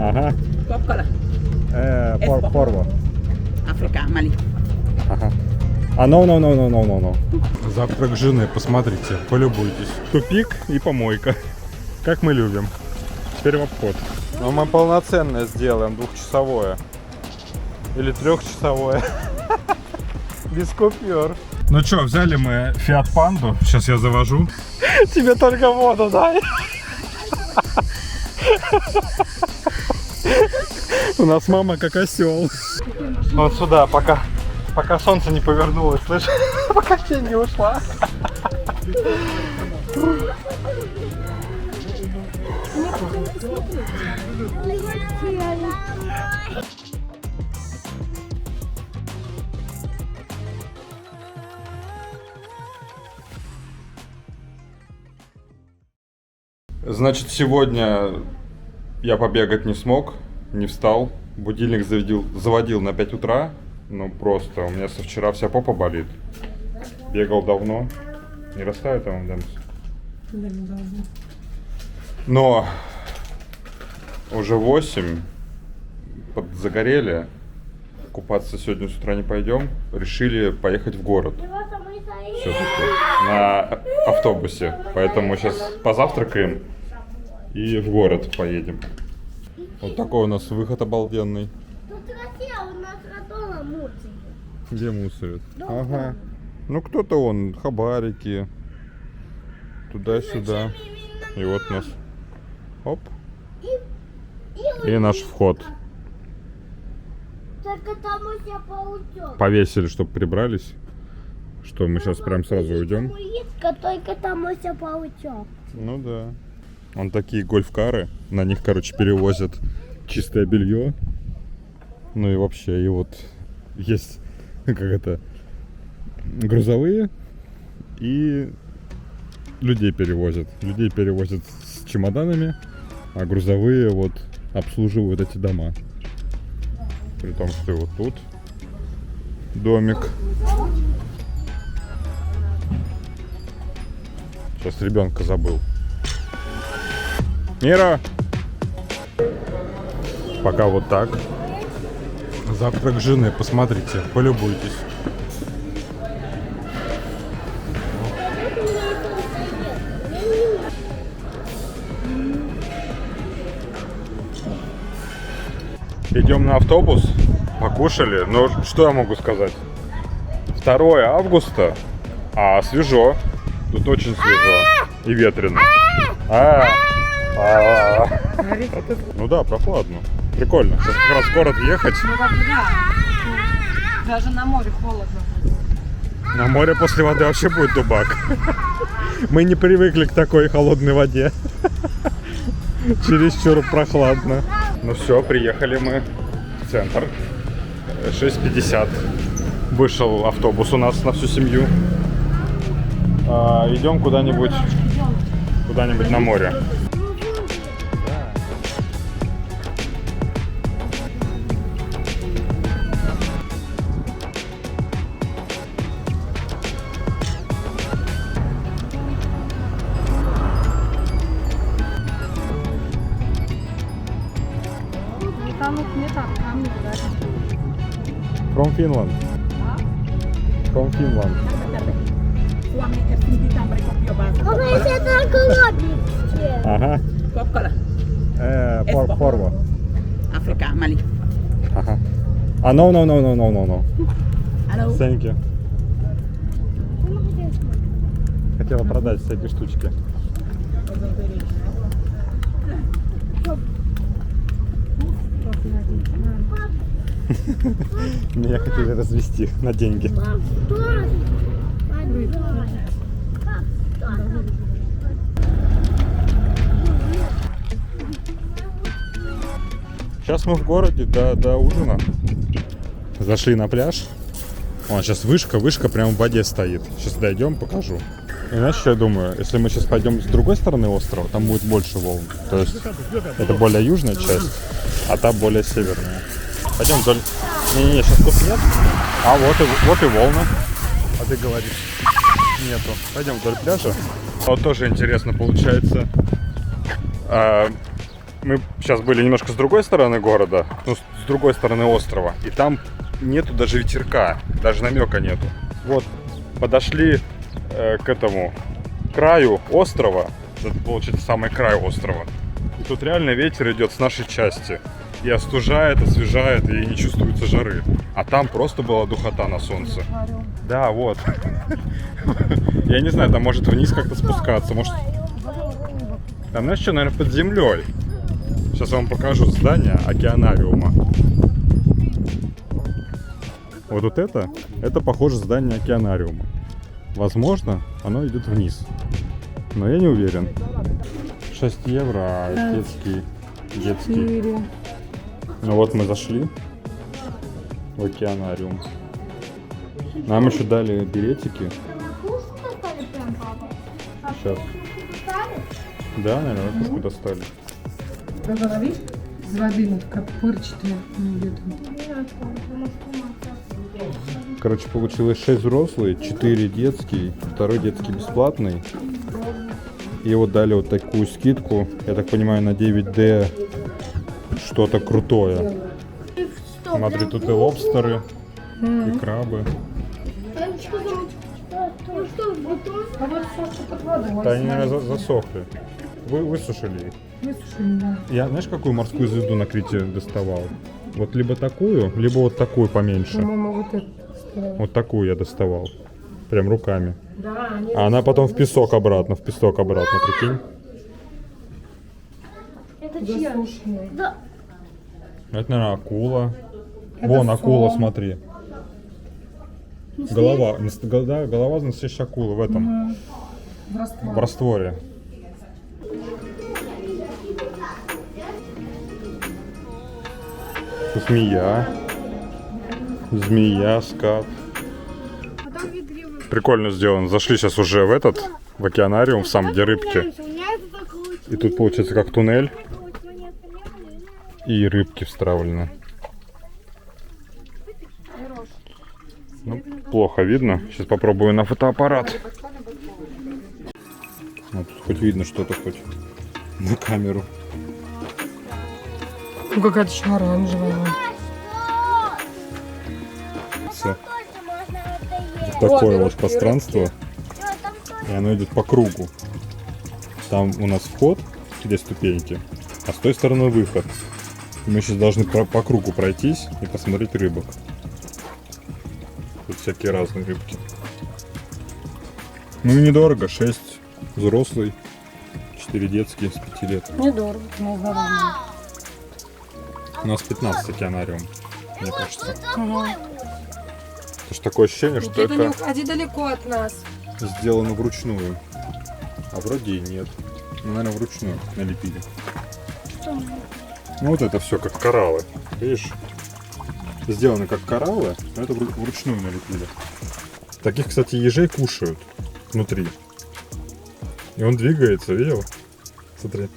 Ага. Kokkola. Порво. Африка, Мали. Ага. No. Завтрак жены, посмотрите, полюбуйтесь. Тупик и помойка. Как мы любим. Теперь в обход. Но мы полноценное сделаем, двухчасовое. Или трехчасовое. Без купюр. Ну что, взяли мы Fiat Pandu. Сейчас я завожу. Тебе только воду дай. У нас мама как осел. Вот сюда, пока солнце не повернулось, слышишь? Пока тень не ушла. Значит, сегодня я побегать не смог, не встал. Будильник заводил на 5 утра. Ну просто, у меня со вчера вся попа болит. Бегал давно. Не растает там, Дэмс? Но уже 8. Подзагорели. Купаться сегодня с утра не пойдем. Решили поехать в город. Все-таки на автобусе. Поэтому сейчас позавтракаем и в город поедем. Вот такой у нас выход обалденный. Тут красиво, у нас радона мусорит. Где мусорят? Дома. Ага. Ну кто-то вон, хабарики. Туда-сюда. И вот у нас. Оп. И наш вход. Только там у тебя паучок. Повесили, чтобы прибрались. Что, мы сейчас прям сразу уйдем? Только там у тебя паучок. Ну да. Вон такие гольф-кары. На них, короче, перевозят чистое белье. Ну и вообще, и вот есть, как это, грузовые и людей перевозят. Людей перевозят с чемоданами, а грузовые вот обслуживают эти дома. При том, что вот тут домик. Сейчас ребенка забыл. Мира! Пока вот так. Завтрак жены, посмотрите, полюбуйтесь. Идем на автобус, покушали. Но что я могу сказать? 2 августа, а свежо. Тут очень свежо и ветрено. Ну да, прохладно. Прикольно. Сейчас как раз в город ехать. Ну как бы да. Даже на море холодно. На море после воды вообще будет дубак. Мы не привыкли к такой холодной воде. Чересчур прохладно. Ну все, приехали мы в центр. 6:50. Вышел автобус у нас на всю семью. Идем куда-нибудь на море. From Finland. From Finland. Suomi ja Finti Tampere biobahasa. А мы все только лобите. Ага. Kokkola. Порво. Африка, Мали. Ага. No. Hello. Thank you. Хотела продать всякие штучки. Меня хотели развести на деньги. Сейчас мы в городе до ужина. Зашли на пляж. Вон, сейчас вышка прямо в воде стоит. Сейчас дойдем, покажу. И знаешь, что я думаю? Если мы сейчас пойдем с другой стороны острова, там будет больше волн. То есть это более южная часть, а та более северная. Пойдем вдоль. Не, сейчас тут нет. А вот и волны. А ты говоришь, нету. Пойдем вдоль пляжа. Вот тоже интересно получается. Мы сейчас были немножко с другой стороны города, ну, с другой стороны острова. И там нету даже ветерка, даже намека нету. Вот, подошли к этому краю острова. Это получается самый край острова. И тут реально ветер идет с нашей части. И остужает, освежает, и не чувствуется жары. А там просто была духота на солнце. Да, вот. Я не знаю, там может вниз как-то спускаться. Может... Там, знаешь что, наверное, под землей. Сейчас я вам покажу здание океанариума. Вот это похоже здание океанариума. Возможно, оно идет вниз. Но я не уверен. 6 евро, а детский. Ну вот мы зашли в океанариум. Нам еще дали билетики. Сейчас. Да, наверное, ракушку достали. Голови з води, ну, така пырчатая. Короче, получилось 6 взрослые, 4 детские, 2 детский бесплатный. И вот дали вот такую скидку, я так понимаю, на 9D что-то крутое. Смотри, тут и лобстеры, и крабы. А вот все, что под водой. Да они, наверное, засохли. Высушили их. Высушили, да. Я, знаешь, какую морскую звезду на Крите доставал? Вот либо такую, либо вот такую поменьше. По-моему, вот это. Вот такую я доставал. Прям руками. Да, они... А она потом в песок обратно, прикинь. Это чья? засушенные. Да. Это, наверное, акула. Это Вон акула, сом. смотри. Голова, да, голова настоящей акулы в этом, В раствор. в растворе. Змея, скат. Прикольно сделано. Зашли сейчас уже в океанариум, в сам, где рыбки. И тут получается как туннель. И рыбки встравлены. Ну, плохо видно. Сейчас попробую на фотоаппарат. Вот тут хоть видно что-то хоть на камеру. Ну, какая-то еще оранжевая. Всё. Такое вот пространство. И оно идет по кругу. Там у нас вход, где ступеньки, а с той стороны выход. И мы сейчас должны по кругу пройтись и посмотреть рыбок. Тут всякие разные рыбки. Ну и недорого. 6 взрослый, 4 детские с 5 лет. Недорого, но здорово. У нас 15 океанариум, мне кажется. Угу. Потому что такое ощущение, что Никита, не это уходи далеко от нас. сделано вручную. А вроде и нет. Ну, наверное, вручную налепили. Ну вот это все как кораллы. Видишь? Сделано как кораллы, но это вручную налепили. Таких, кстати, ежей кушают внутри. И он двигается, видел? Смотри.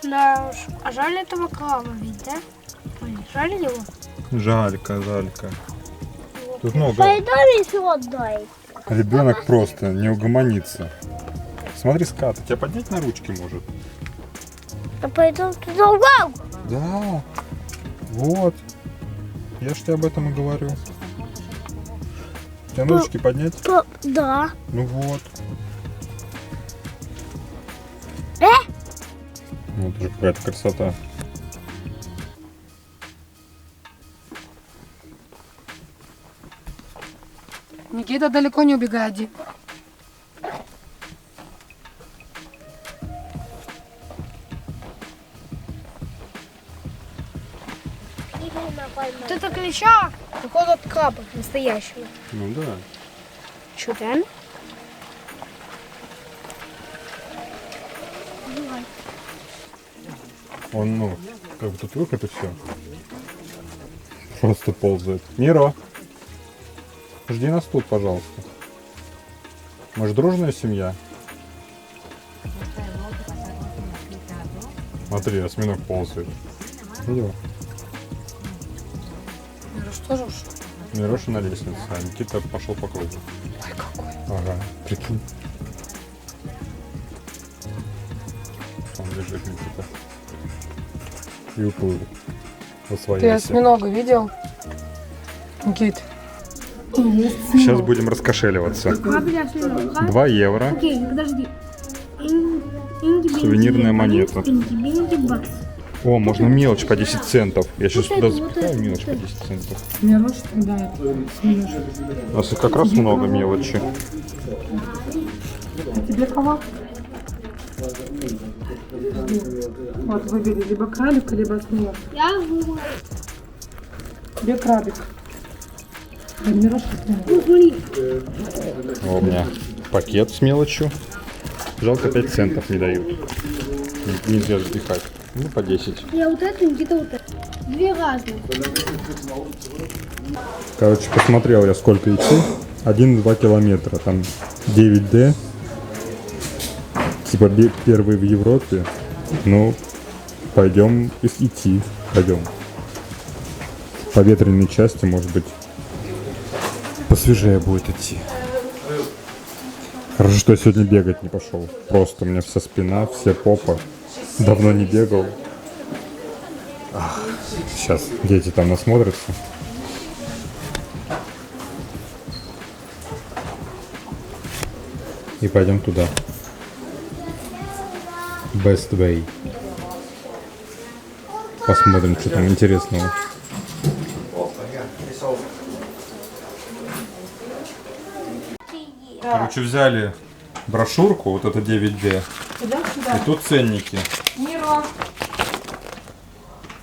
Да уж. А жаль этого крава ведь, да? Ой, жаль его? Жалька. Тут много. Пойдем еще отдай. Ребенок просто не угомонится. Смотри, скат, тебя поднять на ручки может. А пойдем туда. Вау! Да. Вот. Я ж тебе об этом и говорю. Тебя на ручки поднять? Да. Ну вот. Ну, это же какая-то красота. Никита, далеко не убегай один. Вот это клеща, похоже от краба настоящего. Ну да. Что, реально? Он, ну, как бы тут выход и все. Просто ползает. Миро, жди нас тут, пожалуйста. Мы же дружная семья. Смотри, осьминог ползает. Видел? Ну что же уж. Мироша на лестнице, а Никита пошел по кругу. Ой, какой. Ага, прикинь. Он лежит Никита. И уплыл. Ты Освоился. осьминога видел? Никит. Сейчас будем раскошеливаться. 2 евро. Окей, подожди. Сувенирная монета. Бакс. О, можно мелочь по 10 центов. Я сейчас туда запихаю мелочь по 10 центов. Мирош, да, смеешь. У нас как раз много мелочи. А тебе кого? Вот, выбери либо крабика, либо осьминог. Я выбрала. Тебе крабик. А Мирош, Ну, смотри. О, у меня пакет с мелочью. Жалко 5 центов не дают. Нельзя запихать. Ну, по 10. Я вот эту, Никита вот эту. Две разных. Короче, посмотрел я, сколько идти. 1-2 километра. Там 9D. Типа первый в Европе. Ну, пойдем идти. Пойдем. По ветреной части, может быть, посвежее будет идти. Хорошо, что я сегодня бегать не пошел. Просто у меня вся спина, вся попа. Давно не бегал. Сейчас дети там насмотрятся. И пойдем туда. Best Way. Посмотрим, что там интересного. Короче, взяли брошюрку, вот это 9D. идем сюда. И тут ценники. Миро.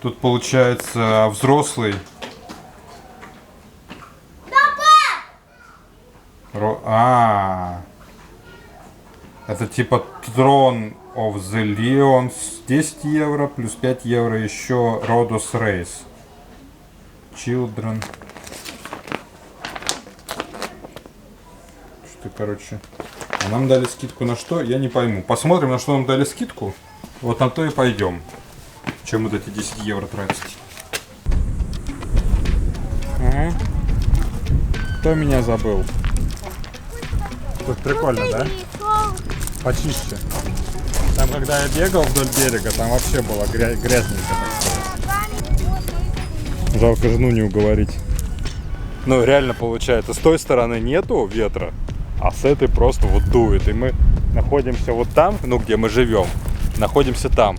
Тут получается взрослый. Это типа Throne of the Lions 10 евро, плюс 5 евро еще Rhodos Race. Children. Что, короче. А нам дали скидку на что? Я не пойму. Посмотрим, на что нам дали скидку. Вот на то и пойдем. Чем вот эти 10 евро тратить. Ага. Кто меня забыл? Тут прикольно, да? Почище. Там, когда я бегал вдоль берега, там вообще было грязненько. Жалко жену не уговорить. Ну, реально получается, с той стороны нету ветра, а с этой просто вот дует. И мы находимся вот там, ну, где мы живем, находимся там.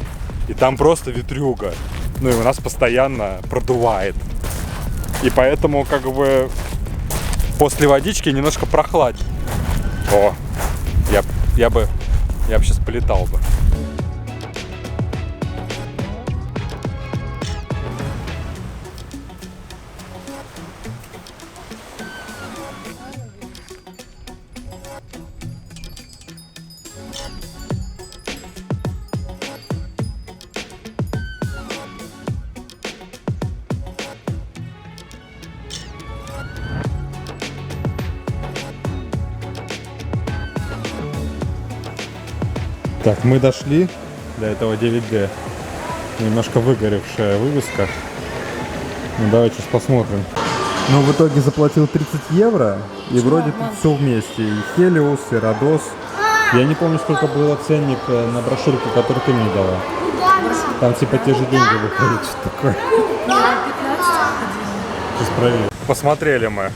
И там просто ветрюга. Ну, и у нас постоянно продувает. И поэтому, как бы, после водички немножко прохладнее. О, я бы сейчас полетал бы. Так, мы дошли до этого 9D. Немножко выгоревшая вывеска. Ну, давай сейчас посмотрим. Ну, в итоге заплатил 30 евро. И вроде тут все вместе. И Helios, и Rhodos. Я не помню, сколько было ценник на брошюрке, которую ты мне дала. Там типа те же деньги выходят. Что такое? Сейчас проверим. Посмотрели мы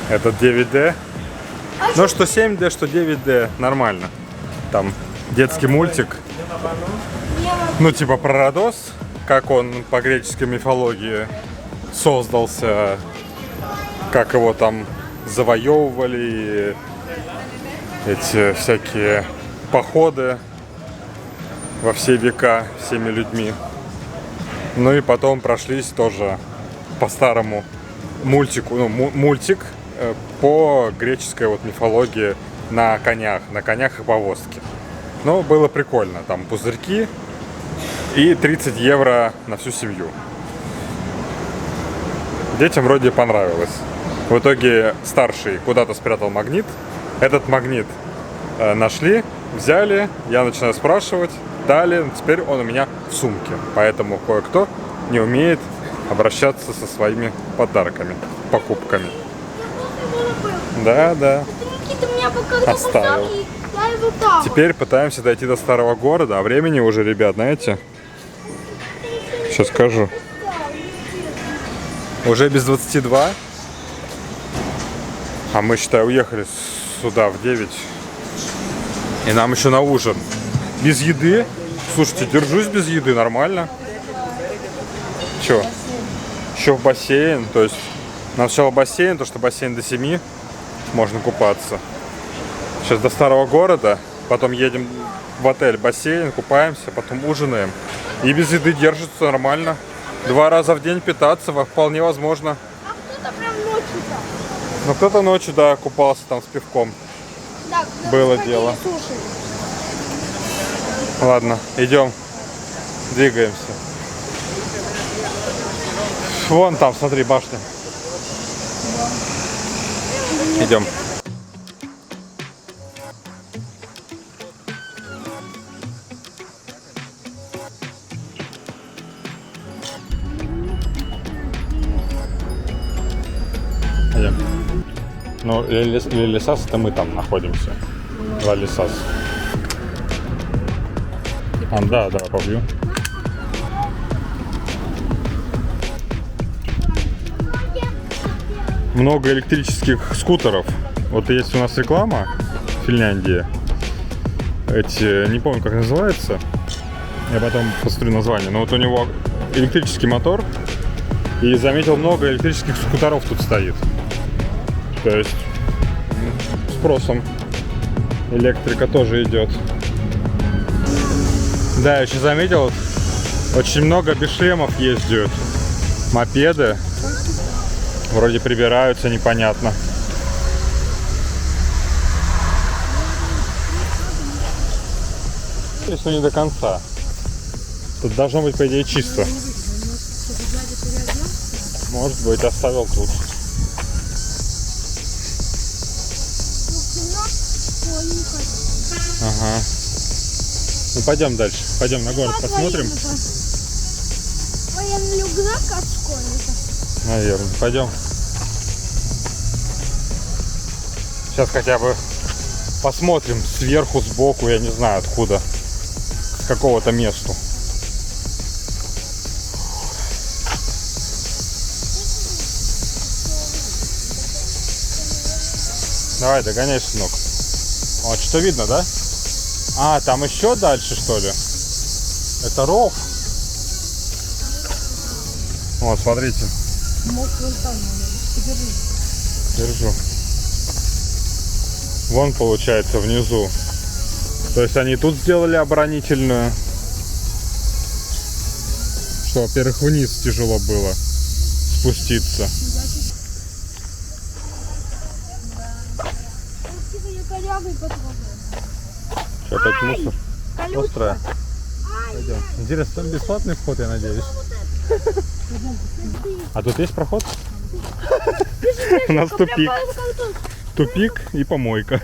этот 9D. Ну, что 7D, что 9D. Нормально. Там детский мультик, ну типа про Родос, как он по греческой мифологии создался, как его там завоевывали, эти всякие походы во все века всеми людьми. Ну и потом прошлись тоже по старому мультику, ну мультик по греческой вот мифологии на конях и повозке. Но было прикольно. Там пузырьки и 30 евро на всю семью. Детям вроде понравилось. В итоге старший куда-то спрятал магнит. Этот магнит нашли, взяли. Я начинаю спрашивать. Дали. Теперь он у меня в сумке. Поэтому кое-кто не умеет обращаться со своими подарками, покупками. Да. Никита, у меня пока Оставил. Дай вот так. Теперь пытаемся дойти до старого города, а времени уже, ребят, знаете, сейчас скажу. Уже без 22. А мы, считай, уехали сюда в 9. И нам еще на ужин. Без еды. Слушайте, держусь без еды, нормально. Че? Еще в бассейн. То есть, сначала бассейн, то что бассейн до 7 можно купаться. Сейчас до старого города. Потом едем в отель, бассейн, купаемся, потом ужинаем. И без еды держится нормально. 2 раза в день питаться вполне возможно. А кто-то прям ночью-то. Ну кто-то ночью, да, купался там с пивком. Да, Было дело. Слушай. Ладно, идем, двигаемся. Вон там, смотри, башня. Идем. Идем. Ну, Лилисас, это мы там находимся. Лилисас. А, да, побью. Много электрических скутеров. Вот есть у нас реклама в Финляндии. Эти, не помню, как называется. Я потом посмотрю название. Но вот у него электрический мотор. И заметил, много электрических скутеров тут стоит. То есть спросом электрика тоже идет. Да, я еще заметил, очень много без шлемов ездят. Мопеды. Вроде прибираются непонятно. Если не до конца. Тут должно быть, по идее, чисто. Может быть, оставил тут. Ага. Ну пойдем дальше. Пойдем на город посмотрим. Военный рюкзак от школьника. Наверное. Пойдем. Сейчас хотя бы посмотрим сверху, сбоку, я не знаю откуда. С какого-то месту. Давай, догоняй, сынок. Вот, что видно, да? А, там еще дальше, что ли? Это ров. Вот, смотрите. Держу. Вон, получается, внизу. То есть они тут сделали оборонительную. Что, во-первых, вниз тяжело было спуститься. Что, опять мусор? Острая. Пойдем. Интересно, там бесплатный вход, я надеюсь. А тут есть проход? У нас тупик. Тупик и помойка.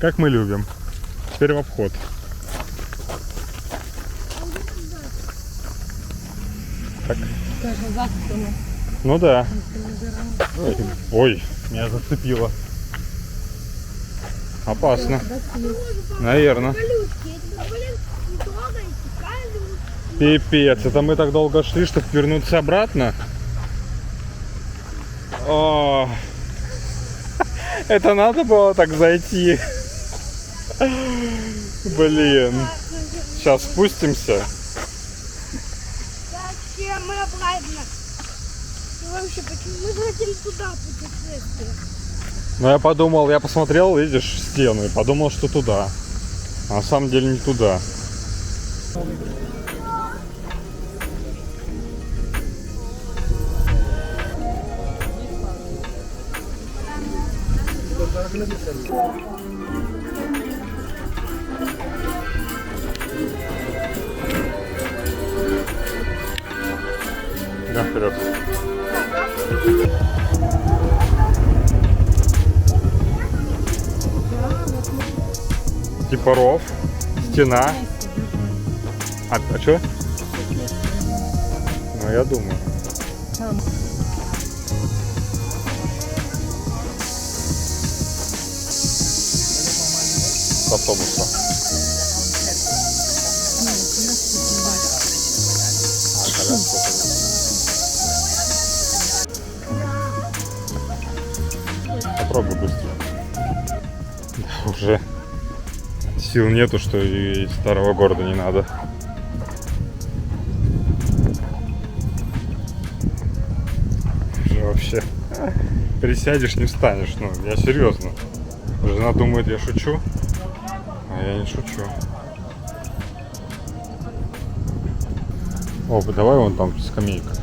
Как мы любим. Теперь в обход. Так. Ну да. Ой, меня зацепило. Опасно. Наверное. Пипец, это мы так долго шли, чтобы вернуться обратно. О, это надо было так зайти. Блин. Сейчас спустимся. Зачем мы обратно? И вообще, почему мы хотели туда путешествовать? Ну я подумал, я посмотрел, видишь, стену, и подумал, что туда. А на самом деле не туда. Да, вперед. Типа ров, стена. А что? Ну я думаю. с автобуса. Попробуй быстро. Да, уже сил нету, что и старого города не надо. Уже вообще присядешь, не встанешь. Ну, я серьезно. Жена думает, я шучу, а я не шучу. О, давай вон там скамейка.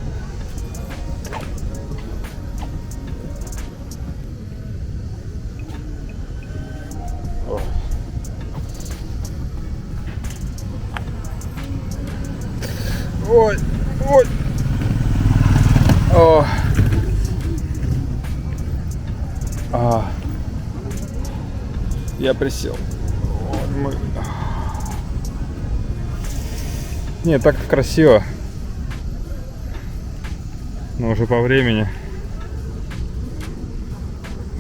О. Ой, ой. О. Я присел. Не, так красиво. Но уже по времени.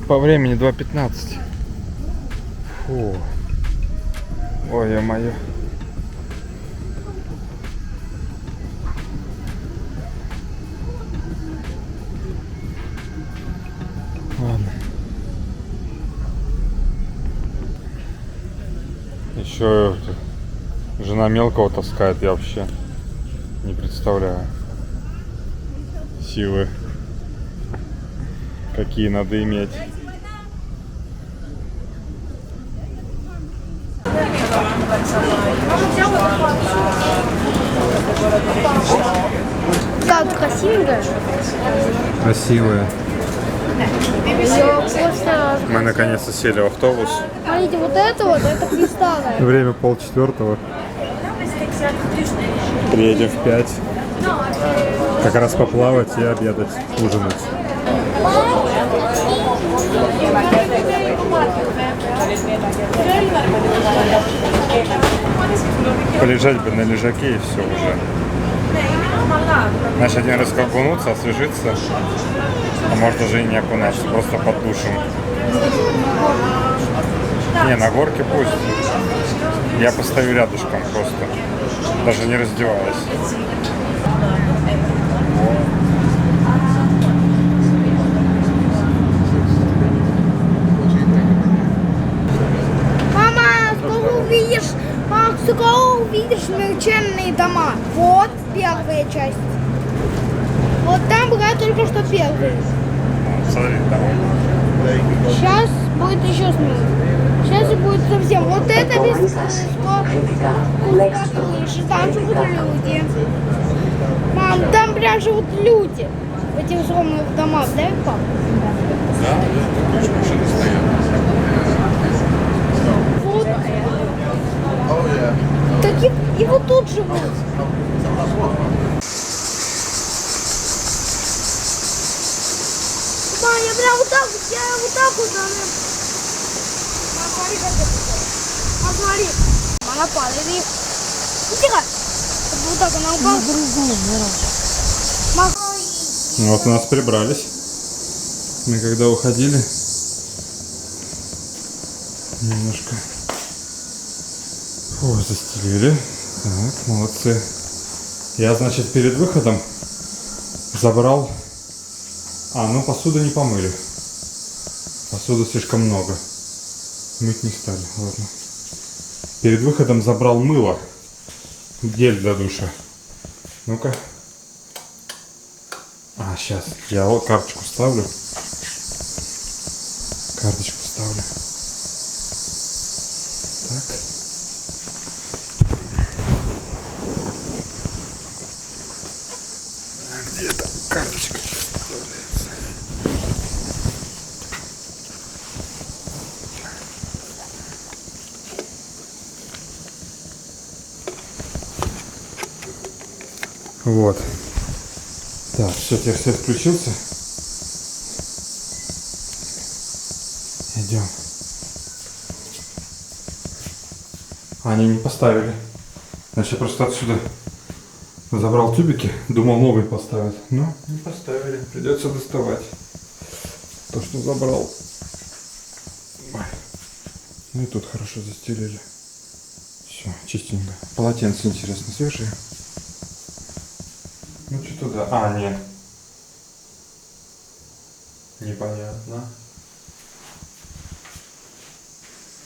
По времени 2:15. Фу. Ой, ё-моё. Ладно. Еще жена мелкого таскает, я вообще не представляю силы, какие надо иметь. Как красивая. Красивые. Её просто... Мы наконец-то сели в автобус. Смотрите, вот это кристаллы. Время 3:30. Приедем в 5. Как раз поплавать и обедать, ужинать. Полежать бы на лежаке и все уже. Значит, один раз окунуться, освежиться. А может даже и не окунаться, просто под душем. Не, на горке пусть. Я постою рядышком просто. Даже не раздеваясь. Скоро увидишь смертельные дома. Вот первая часть. Вот там была только что первая. Смотри, давай. Сейчас будет еще смерть. Сейчас будет совсем. Вот это без выше. Там живут люди. Мам, там прям живут люди. В этих взломанных домах, да, пап? Да, ключ машины стоят. Вот. Так и вот тут живут. Мам, я прям вот так вот. Смотри, как это. Смотри. Она падает. Тихо. Вот так она упала. Ну вот у нас прибрались. Мы когда уходили, немножко застелили. Так, молодцы. Я, значит, перед выходом забрал... ну посуду не помыли. Посуды слишком много. Мыть не стали, ладно. Перед выходом забрал мыло. Гель для душа. Ну-ка. Сейчас. Я вот карточку ставлю. Карточку ставлю. Так. Где там карточка вставляется? Вот. Так, все, теперь свет включился. Идем. Они не поставили. Значит, я просто отсюда забрал тюбики, думал новый поставить, но не поставили. Придется доставать то, что забрал. Ой. Ну и тут хорошо застелили. Все, чистенько. Полотенце, интересно, свежие? Ну что туда? А, нет. Непонятно.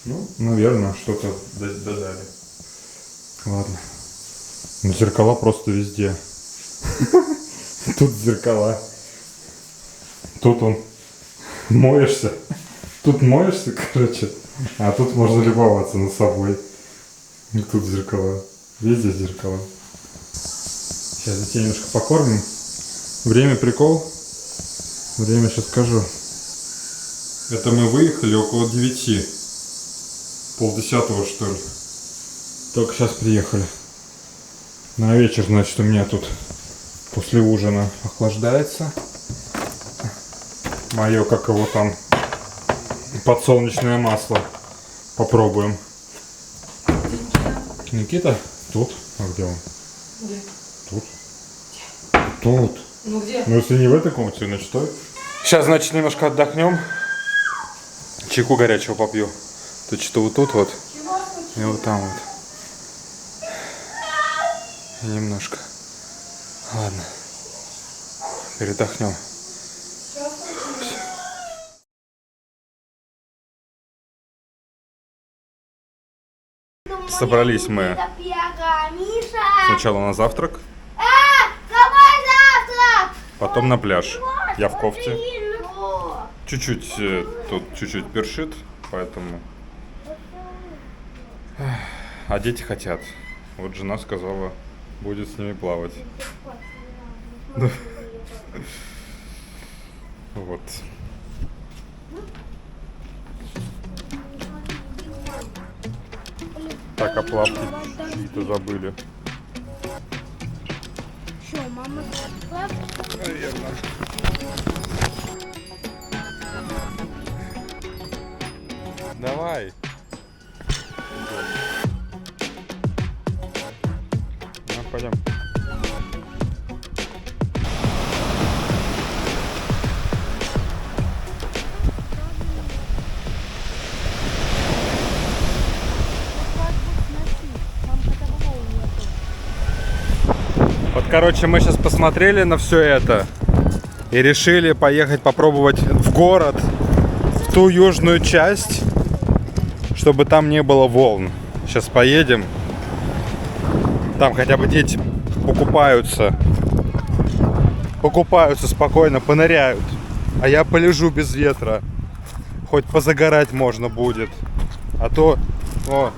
Ну, наверное, что-то додали. Ладно. Ну, зеркала просто везде. Тут зеркала. Тут он моешься. Тут моешься, короче. А тут можно любоваться над собой. И тут зеркала. Везде зеркала. Сейчас детей немножко покормим. Время прикол. Время сейчас скажу. Это мы выехали около 9. 9:30, что ли. Только сейчас приехали. На вечер, значит, у меня тут после ужина охлаждается. Мое, как его там, подсолнечное масло. Попробуем. Никита? Тут? А где он? Где? Тут. Тут. Ну где? Ну если не в этой комнате, значит что? Сейчас, значит, немножко отдохнем. Чайку горячего попью. Тут что вот тут вот. И вот там вот. И немножко. Ладно. Передохнем. Собрались мы сначала на завтрак, потом на пляж. Я в кофте. Чуть-чуть тут чуть-чуть першит, поэтому. А дети хотят. Вот жена сказала, будет с ними плавать. Вот. Так, а плавки чьи-то забыли. Что, мама плавки? Наверное. Давай. Ну, пойдем. Вот, короче, мы сейчас посмотрели на все это и решили поехать попробовать в город, в ту южную часть, чтобы там не было волн. Сейчас поедем. Там хотя бы дети покупаются спокойно, поныряют. А я полежу без ветра. Хоть позагорать можно будет. А то... О.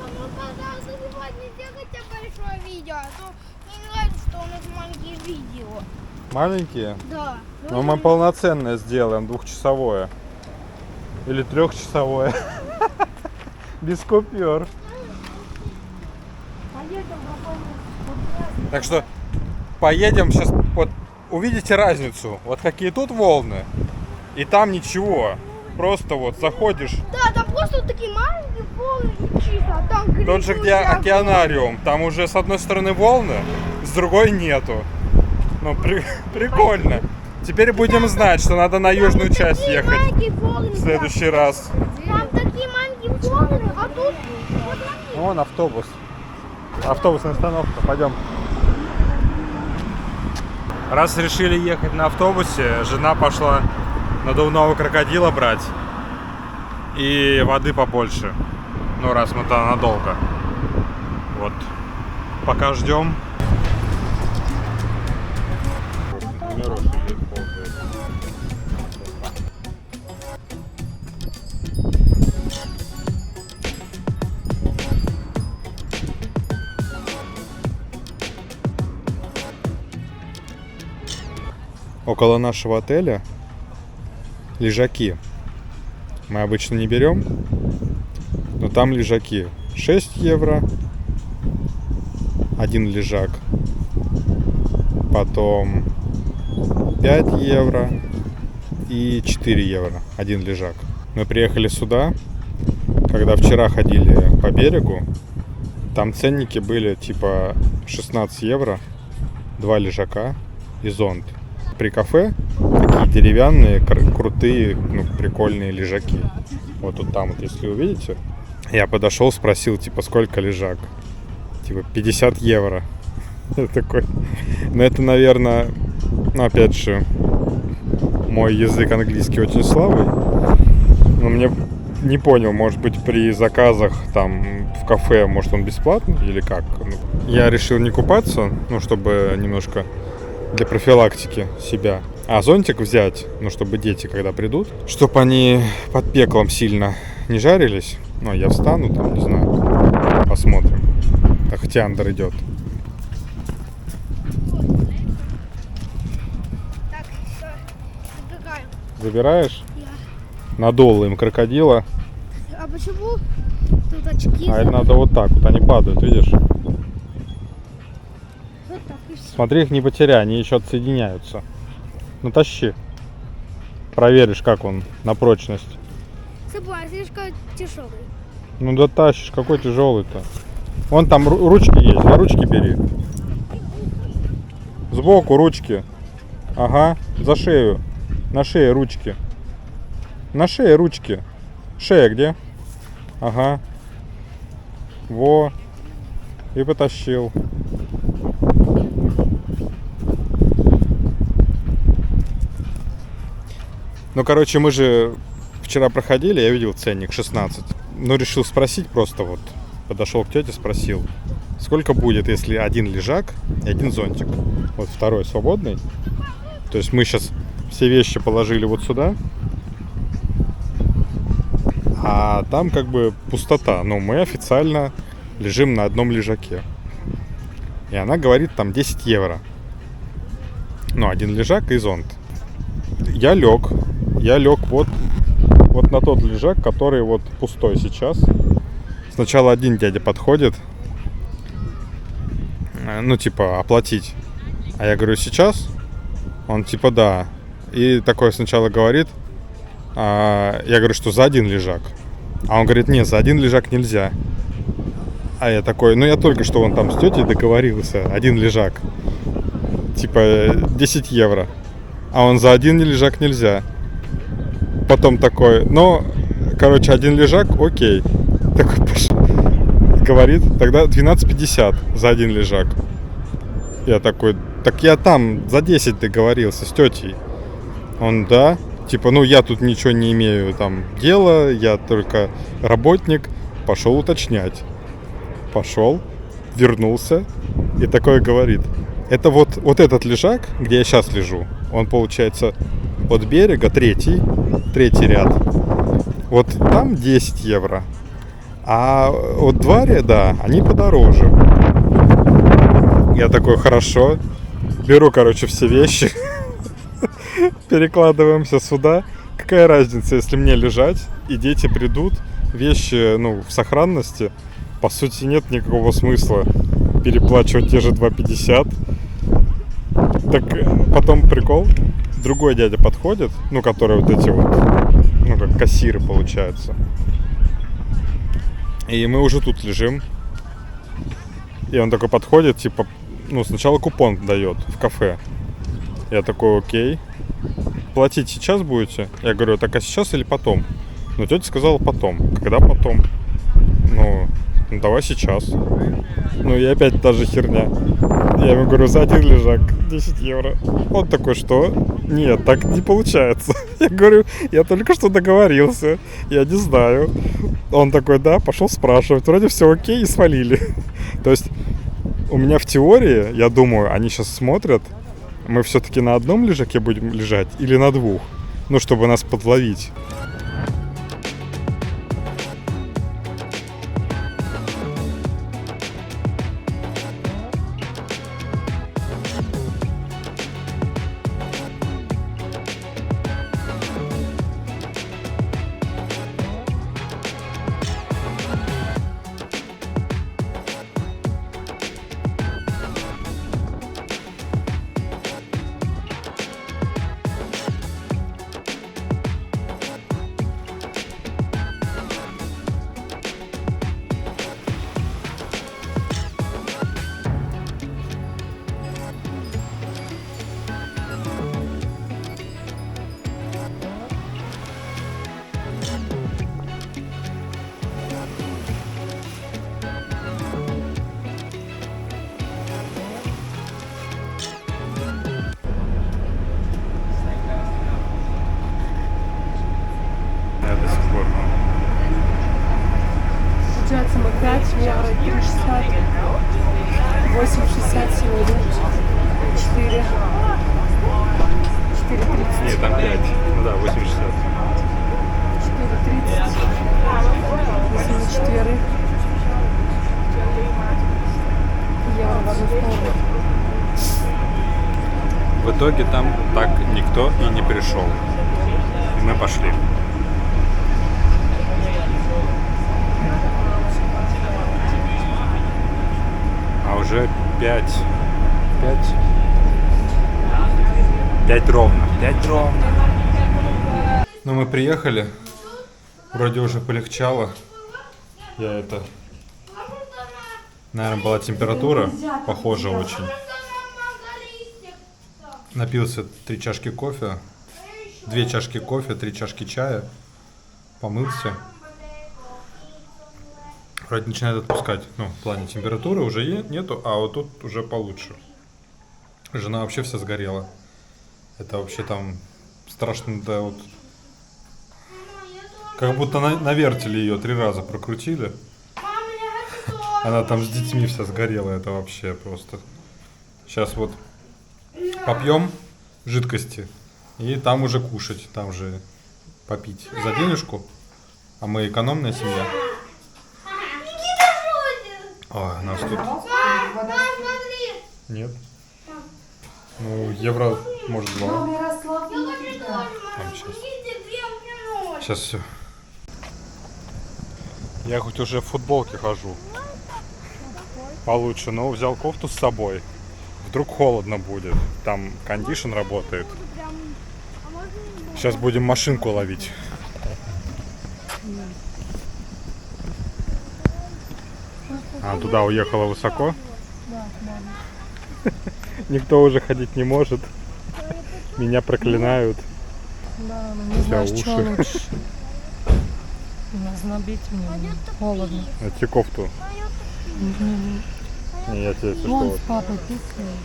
Маленькие? Да. Ну мы полноценное сделаем, 2-часовое. Или 3-часовое. Без купюр. Так что поедем сейчас, вот увидите разницу. Вот какие тут волны, и там ничего. Просто вот заходишь. Да, там просто вот такие маленькие волны чисто, а там Тот же, где океанариум, там уже с одной стороны волны, с другой нету. Ну, прикольно. Теперь будем знать, что надо на южную часть ехать в следующий раз. Там такие маленькие волны, а тут... Вон автобус. Автобусная остановка, пойдем. Раз решили ехать на автобусе, жена пошла надувного крокодила брать. И воды побольше. Ну, раз мы там надолго. Вот. Пока ждем. Около нашего отеля лежаки. Мы обычно не берем, но там лежаки. 6 евро один лежак. Потом 5 евро и 4 евро один лежак. Мы приехали сюда, когда вчера ходили по берегу. Там ценники были типа 16 евро, 2 лежака и зонт. При кафе такие деревянные, крутые, ну, прикольные лежаки. Вот тут там, вот, если увидите, Я подошел, спросил, типа, сколько лежак? Типа, 50 евро. Я такой... Ну, это, наверное, ну, опять же, мой язык английский очень слабый. Но мне не понял, может быть, при заказах там в кафе, может, он бесплатный или как? Я решил не купаться, ну, чтобы немножко для профилактики себя. А зонтик взять, ну, чтобы дети, когда придут, чтобы они под пеклом сильно не жарились. Ну, я встану там, не знаю, посмотрим. Ахтиандр идет. Так, все, забегаю. Забираешь? Я. Надул им крокодила. А почему тут очки? А это надо вот так вот, они падают, видишь? Вот так и все. Смотри, их не потеряй, они еще отсоединяются. Ну, тащи. Проверишь, как он на прочность. Собой, слишком тяжелый. Ну да тащишь, какой тяжелый-то. Вон там ручки есть, за ручки бери. Сбоку ручки. Ага, за шею. На шее ручки. На шее ручки. Шея где? Ага. Во. И потащил. Ну, короче, мы же вчера проходили, я видел ценник 16. Ну, решил спросить просто вот. Подошел к тете, спросил, сколько будет, если один лежак и один зонтик. Вот второй свободный. То есть мы сейчас все вещи положили вот сюда. А там как бы пустота. Но мы официально лежим на одном лежаке. И она говорит, там 10 евро. Ну, один лежак и зонт. Я лег вот на тот лежак, который вот пустой сейчас. Сначала один дядя подходит, ну, типа, оплатить. А я говорю, сейчас? Он, типа, да. И такой сначала говорит, я говорю, что за один лежак. А он говорит, нет, за один лежак нельзя. А я такой, ну, я только что вон там с тетей договорился, один лежак. Типа, 10 евро. А он за один лежак нельзя. Потом такой, ну, короче, один лежак, окей. Такой пошел. Говорит, тогда 12,50 за один лежак. Я такой, так я там за 10 договорился с тетей. Он, да. Типа, ну я тут ничего не имею там дела, я только работник. Пошел уточнять. Пошел, вернулся и такой говорит, это вот этот лежак, где я сейчас лежу, он получается от берега третий ряд. Вот там 10 евро. А вот два ряда, они подороже. Я такой, хорошо. Беру, короче, все вещи. Перекладываемся сюда. Какая разница, если мне лежать, и дети придут, вещи, ну, в сохранности. По сути, нет никакого смысла переплачивать те же 2,50. Так потом прикол. Другой дядя подходит, ну, который вот эти вот, ну, как кассиры получаются. И мы уже тут лежим. И он такой подходит, типа, ну, сначала купон дает в кафе. Я такой, окей. Платить сейчас будете? Я говорю, так а сейчас или потом? Ну, тетя сказала потом. Когда потом? Ну, давай сейчас. Ну, и опять та же херня. Я ему говорю, за один лежак 10 евро. Он такой, что? Нет, так не получается. Я говорю, я только что договорился. Я не знаю. Он такой, да, пошел спрашивать. Вроде все окей, и свалили. То есть у меня в теории, я думаю, они сейчас смотрят, мы все-таки на одном лежаке будем лежать или на двух. Ну, чтобы нас подловить. 5 евро, 3,60. 8,60 сегодня. 4. 4,30. Нет, там 5. Ну да, 80. 4,30. Если на четверых. Евро в одну сторону. В итоге там так никто и не пришел. И мы пошли. А уже 5 ровно. 5 ровно. Ну мы приехали. Вроде уже полегчало. Наверное, была температура. Похожа очень. Напился 3 чашки кофе. 2 чашки кофе, 3 чашки чая. Помылся. Вроде начинает отпускать. Ну, в плане температуры уже нету, а вот тут уже получше. Жена вообще вся сгорела. Это вообще там страшно, да, вот. Как будто на вертеле ее 3 раза прокрутили. Она там с детьми вся сгорела, это вообще просто. Сейчас вот попьем жидкости и там уже кушать, там же попить за денежку. А мы экономная семья. Ой, нас тут... Нет? Ну, евро, может, 2. Там сейчас. Сейчас все. Я хоть уже в футболке хожу. Получше, но взял кофту с собой. Вдруг холодно будет. Там кондишн работает. Сейчас будем машинку ловить. А туда уехала высоко? Никто уже ходить не может. Меня проклинают. Да, ну не знаешь, что лучше. Знобить мне холодно. Я тебе кофту. Не, я тебе если Вон что. с папой писает.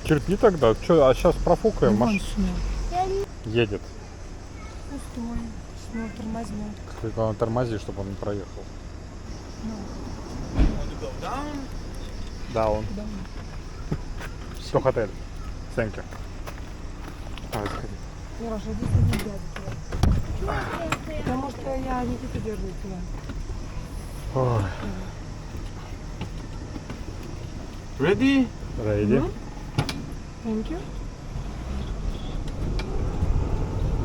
Терпи тогда. Че, а сейчас профукаем. Вон снег. Едет. Пустой. Снег тормознет. Главное тормози, чтобы он не проехал. Да, он. Что хотели? Thank you. Мироша, иди сюда, дядя. Потому что я Никиту держу тебя. Ой. Ready? Ready? Thank you.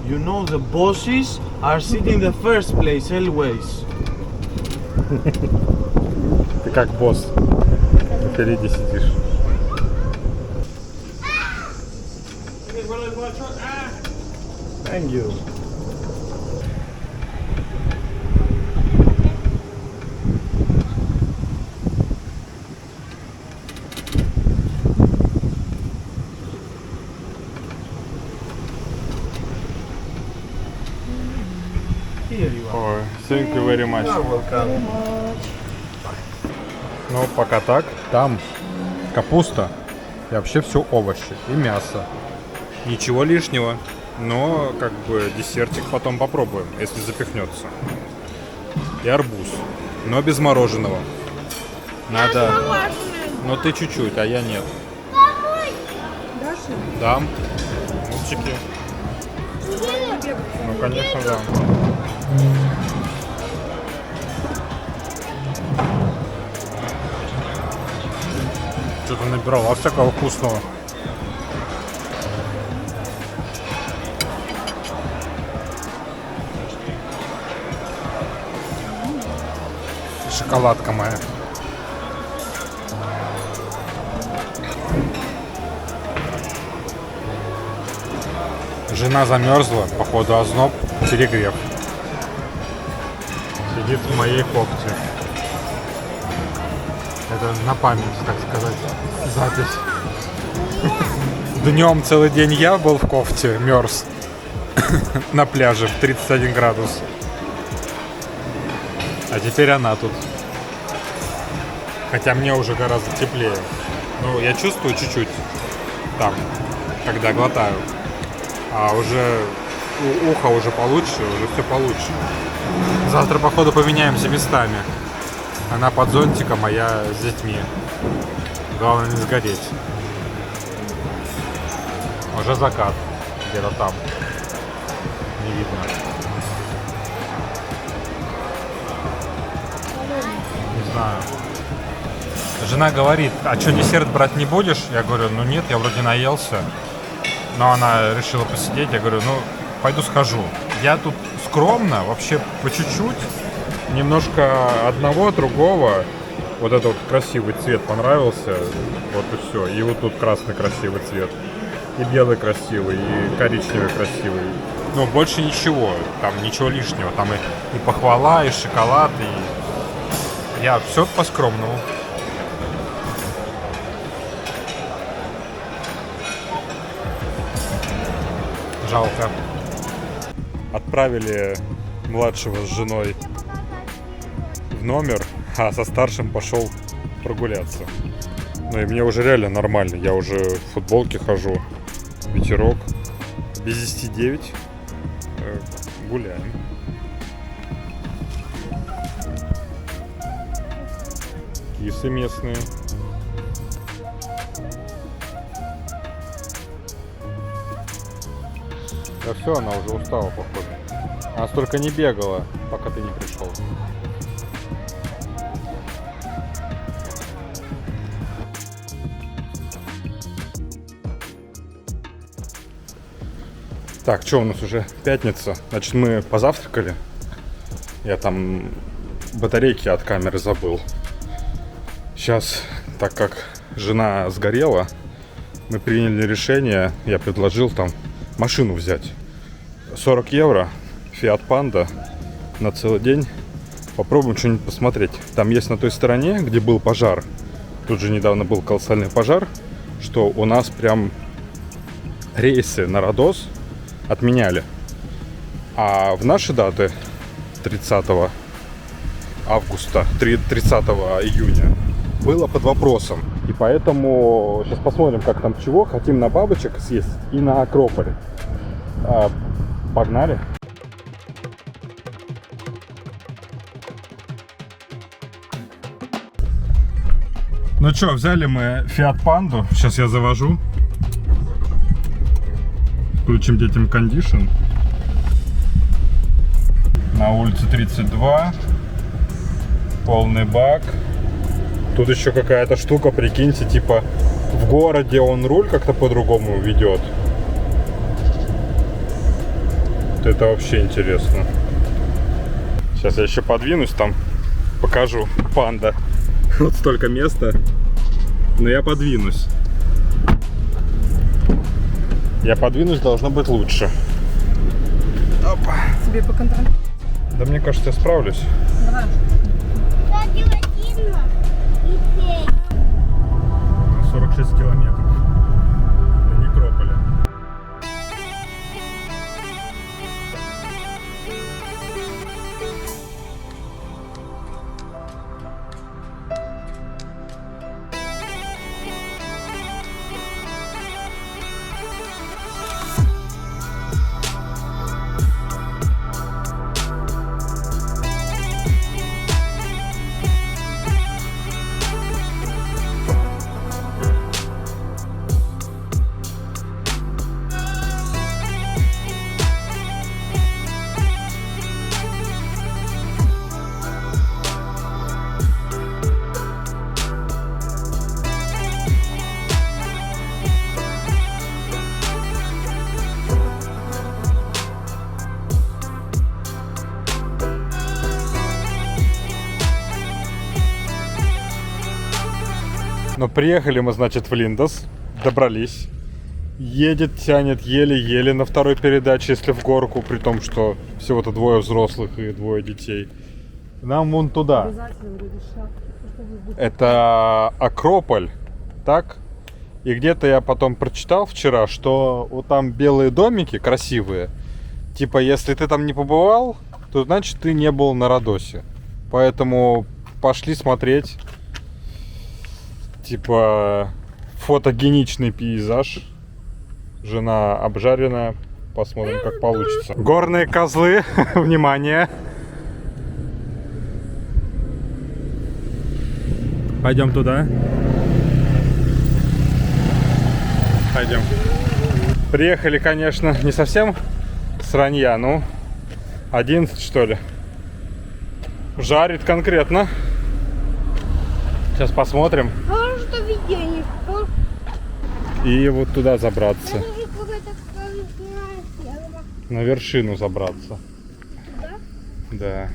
You know the bosses are sitting the first place always. Ты как босс. Впереди сидишь. Thank you. Here you are. Ой, thank you very much. You're welcome. Ну, пока так. Там капуста и вообще все овощи и мясо. Ничего лишнего. Но, как бы, десертик потом попробуем, если запихнется. И арбуз. Но без мороженого. Надо... Но ты чуть-чуть, а я нет. Даша? Дам. Мультики. Ну, конечно, да. Что-то набирала всякого вкусного. Шоколадка моя. Жена замерзла, походу озноб, перегрев. Сидит в моей кофте. Это на память, так сказать, запись. Днем целый день я был в кофте, мерз на пляже в 31 градус. А теперь она тут. Хотя мне уже гораздо теплее. Ну, я чувствую чуть-чуть там, когда глотаю. А уже ухо уже получше, уже все получше. Завтра, походу, поменяемся местами. Она под зонтиком, а я с детьми. Главное не сгореть. Уже закат. Где-то там. Не видно. Не знаю. Жена говорит, а что, десерт брать не будешь? Я говорю, ну нет, я вроде наелся. Но она решила посидеть. Я говорю, ну, пойду схожу. Я тут скромно, вообще по чуть-чуть. Немножко одного, другого. Вот этот вот красивый цвет понравился. Вот и все. И вот тут красный красивый цвет. И белый красивый, и коричневый красивый. Ну, больше ничего. Там ничего лишнего. Там и похвала, и шоколад, и... Я все по-скромному. Жалко. Отправили младшего с женой в номер, а со старшим пошел прогуляться. Ну и мне уже реально нормально. Я уже в футболке хожу. Ветерок. Без 10-9. Гуляем. Кисы местные. Да все, она уже устала, походу. Она столько не бегала, пока ты не пришел. Так, что у нас уже пятница? Значит, мы позавтракали. Я там батарейки от камеры забыл. Сейчас, так как жена сгорела, мы приняли решение, я предложил там машину взять. 40 евро, Fiat Panda на целый день. Попробуем что-нибудь посмотреть. Там есть на той стороне, где был пожар. Тут же недавно был колоссальный пожар, что у нас прям рейсы на Родос отменяли. А в наши даты 30 августа, 30 июня было под вопросом. И поэтому сейчас посмотрим, как там чего. Хотим на бабочек съесть и на Акрополь. Погнали. Ну что, взяли мы Fiat Pandu. Сейчас я завожу. Включим детям кондишн. На улице 32. Полный бак. Тут еще какая-то штука, прикиньте, типа в городе он руль как-то по-другому ведет. Это вообще интересно. Сейчас я еще подвинусь, там покажу. Панда. Вот столько места. Но я подвинусь. Я подвинусь, должно быть лучше. Опа. Тебе по контролю. Да мне кажется, я справлюсь. Давай. 46 километров до Некрополя. Но приехали мы, значит, в Линдос, добрались. Едет, тянет еле-еле на второй передаче, если в горку, при том, что всего-то двое взрослых и двое детей. Нам вон туда. Это Акрополь, так? И где-то я потом прочитал вчера, что вот там белые домики красивые. Типа, если ты там не побывал, то значит ты не был на Родосе. Поэтому пошли смотреть. Типа, фотогеничный пейзаж. Жена обжарена. Посмотрим, как получится. Горные козлы. Внимание. Пойдем туда. Пойдем. Приехали, конечно, не совсем с ранья, ну 11 что ли. Жарит конкретно. Сейчас посмотрим. А что видение? И вот туда забраться. На вершину забраться. Да? Да.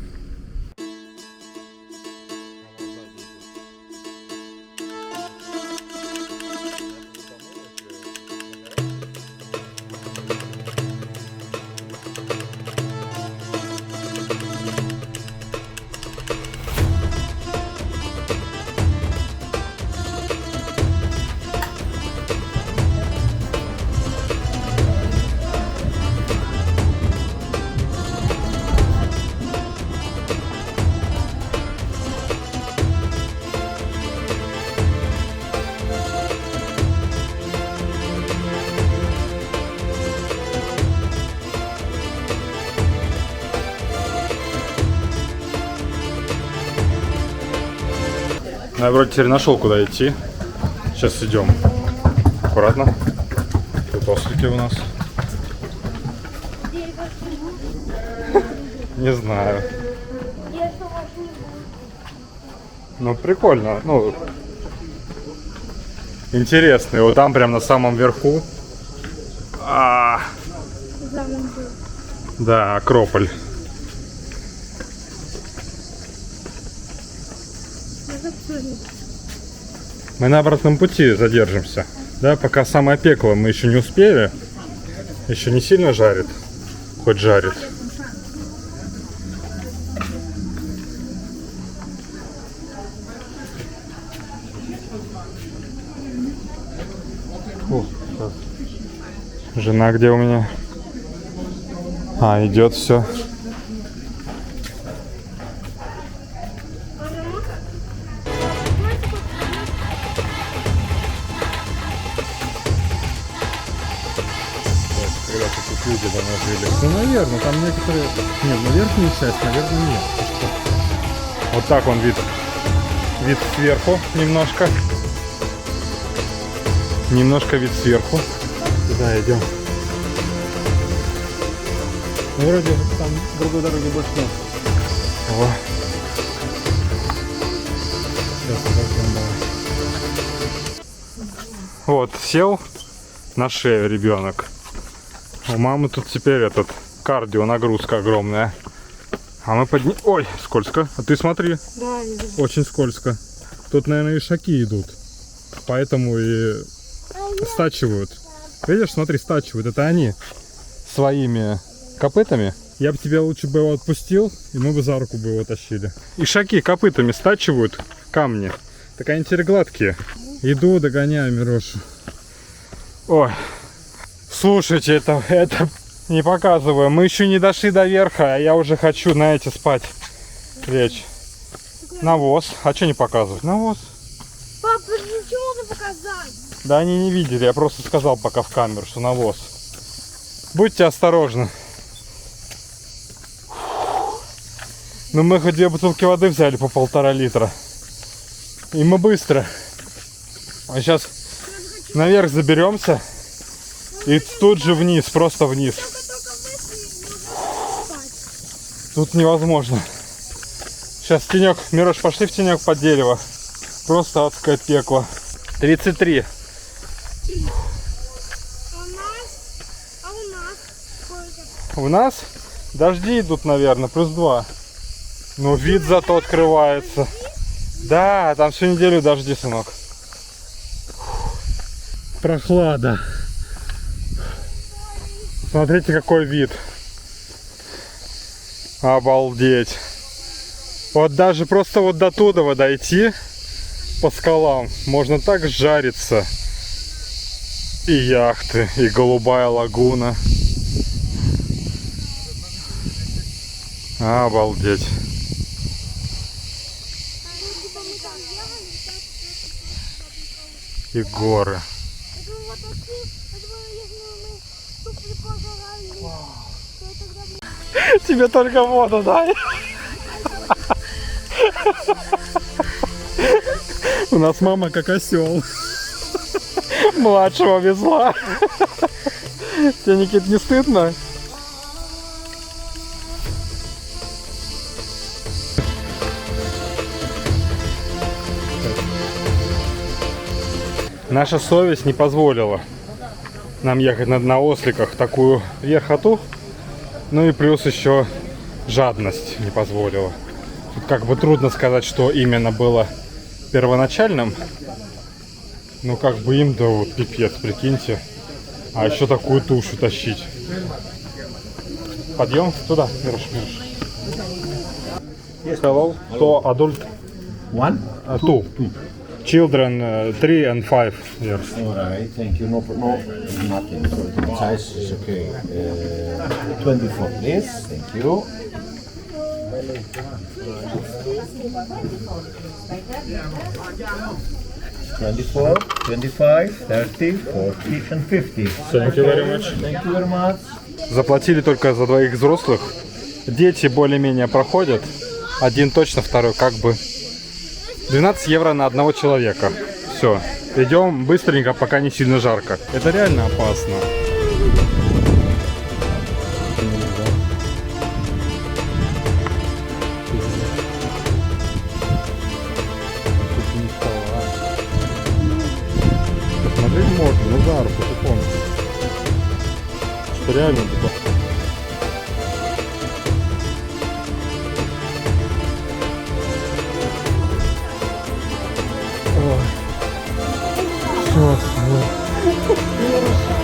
Ну, я вроде теперь нашел, куда идти. Сейчас идем. Аккуратно. Тут ослики у нас. Не знаю. Ну, прикольно. Ну, интересно. И вот там прям на самом верху. Да, Акрополь. Мы на обратном пути задержимся. Да, пока самое пекло мы еще не успели. Еще не сильно жарит. Хоть жарит. О, сейчас. Жена где у меня? А, идет все. Люди давно жили. Ну, наверное, там некоторые... Нет, на верхнюю часть, наверное, нет. Вот так он вид сверху немножко. Немножко вид сверху. Туда идем. Ну, вроде там другой дороги больше нет. О. Сейчас подождем, давай. Вот, сел на шею ребенок. У мамы тут теперь кардио, нагрузка огромная. А мы Ой, скользко. А ты смотри. Да, вижу. Очень скользко. Тут, наверное, ишаки идут. Поэтому и стачивают. Видишь, смотри, стачивают. Это они своими копытами. Я бы тебя лучше бы его отпустил, и мы бы за руку бы его тащили. Ишаки копытами стачивают камни. Так они теперь гладкие. Иду, догоняю Мирошу. Ой. Слушайте, это не показываю. Мы еще не дошли до верха, а я уже хочу, знаете, спать. Лечь. Навоз. А что не показывать? Навоз. Папа, ничего не показать. Да они не видели, я просто сказал пока в камеру, что навоз. Будьте осторожны. Ну мы хоть 2 бутылки воды взяли по 1,5 литра. И мы быстро. А сейчас наверх заберемся. И тут же вниз, просто вниз. Тут невозможно. Сейчас тенек, Мирош, пошли в тенек под дерево. Просто адское пекло. 33. А у нас сколько? У нас дожди идут, наверное, +2. Но вид зато открывается. Да, там всю неделю дожди, сынок. Прохлада. Смотрите, какой вид. Обалдеть. Вот даже просто вот до туда дойти по скалам можно так жариться. И яхты, и голубая лагуна. Обалдеть. И горы. Тебе только воду дай. У нас мама как осел. Младшего везла. Тебе, Никит, не стыдно? Наша совесть не позволила нам ехать на осликах такую верхоту. Ну и плюс еще жадность не позволила. Тут как бы трудно сказать, что именно было первоначальным. Ну как бы им, да вот пипец, прикиньте. А еще такую тушу тащить. Подъем туда, Мирош. Hello, to adult. One? Two. Children 3 and 5 years. All right, thank you. No, nothing. So the size is okay. 24, please. Thank you. $24, $25, $30, $40, and $50. Thank you very much. Thank you very much. Заплатили только за двоих взрослых. Дети более-менее проходят. Один точно, второй как бы. 12 евро на одного человека. Все. Идем быстренько, пока не сильно жарко. Это реально опасно. Посмотреть можно, но за руку, ты помнишь. Что реально типа.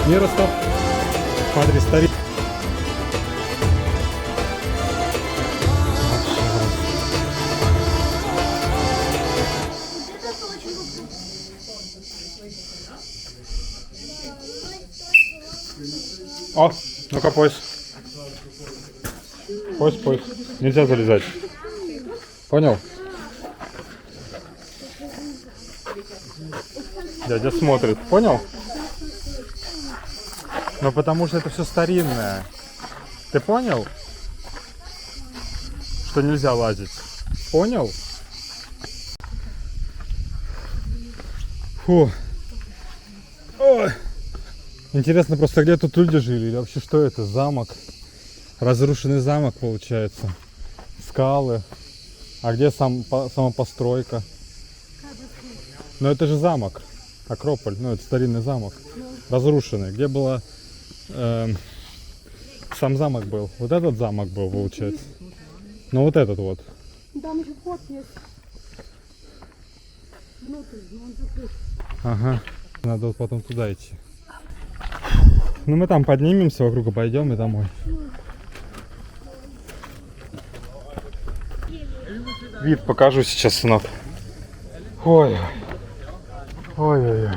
Мира, стоп. Смотри, старик. О, ну-ка, пояс. Пояс. Нельзя залезать. Понял? Дядя смотрит. Понял? Ну потому что это все старинное. Ты понял? Что нельзя лазить. Понял? Фу. Ой. Интересно просто, где тут люди жили? Или вообще что это? Замок? Разрушенный замок получается. Скалы. А где сама постройка? Ну это же замок. Акрополь. Ну это старинный замок. Разрушенный. Где была... сам замок был. Вот этот замок был, получается. Ну вот этот вот. Там еще вход есть. Внутрь, но он закрыт. Ага. Надо вот потом туда идти. Ну мы там поднимемся вокруг и пойдем и домой. Вид покажу сейчас, сынок. Ой. Ой-ой-ой.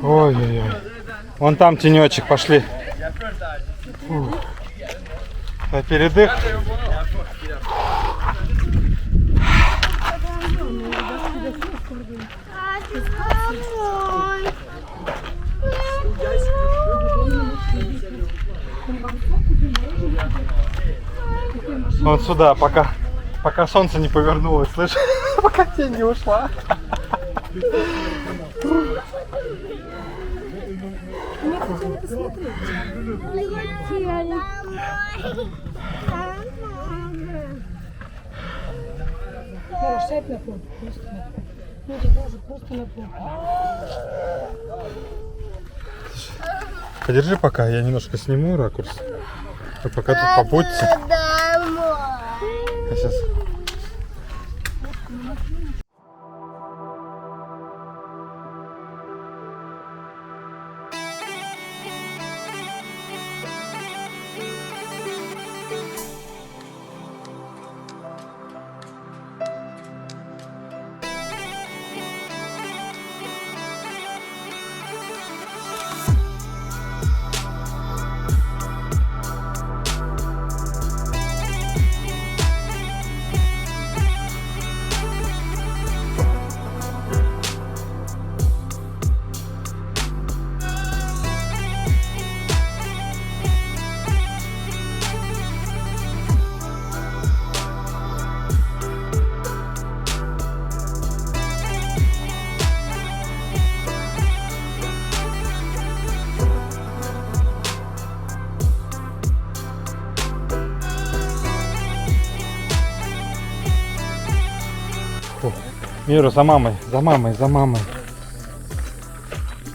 Ой-ой-ой. Вон там тенечек, пошли. Фух. А передых. Вот сюда, пока солнце не повернулось, слышишь? Пока тень не ушла. Мира, сядь на пол. Ну, ты тоже просто на пол. Подержи пока, я немножко сниму ракурс. Вы пока тут побудьте. Сейчас. Мира, за мамой, за мамой, за мамой.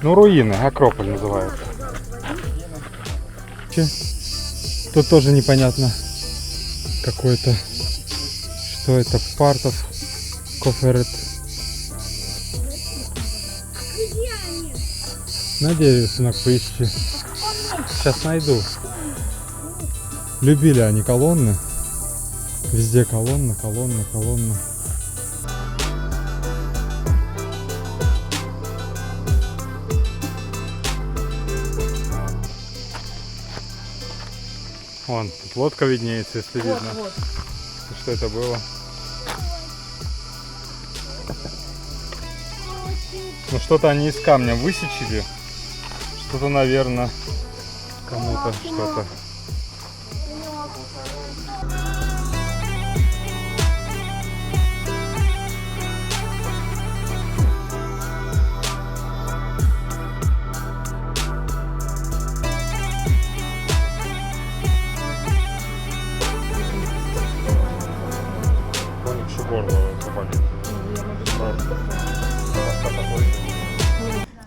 Ну, руины, Акрополь называется. Тут тоже непонятно. Какой-то... Что это? Part of Коферет. Надеюсь, сынок, поищи. Сейчас найду. Любили они колонны. Везде колонна, колонна, колонна. Вон, тут лодка виднеется, если видно. Вот. Что это было? Ну что-то они из камня высечили. Что-то, наверное, кому-то что-то.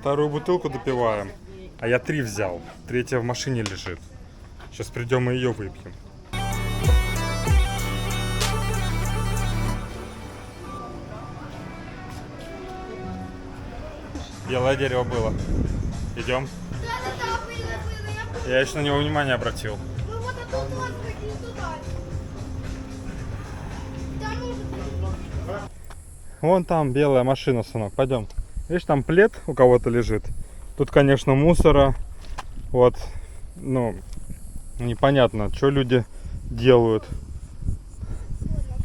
Вторую бутылку допиваем. А я 3 взял. 3-я в машине лежит. Сейчас придем и ее выпьем. Белое дерево было. Идем. Я еще на него внимание обратил. Ну вот это вот, иди туда. Там уже... Вон там белая машина, сынок. Пойдем. Видишь, там плед у кого-то лежит. Тут, конечно, мусора. Вот. Ну, непонятно, что люди делают.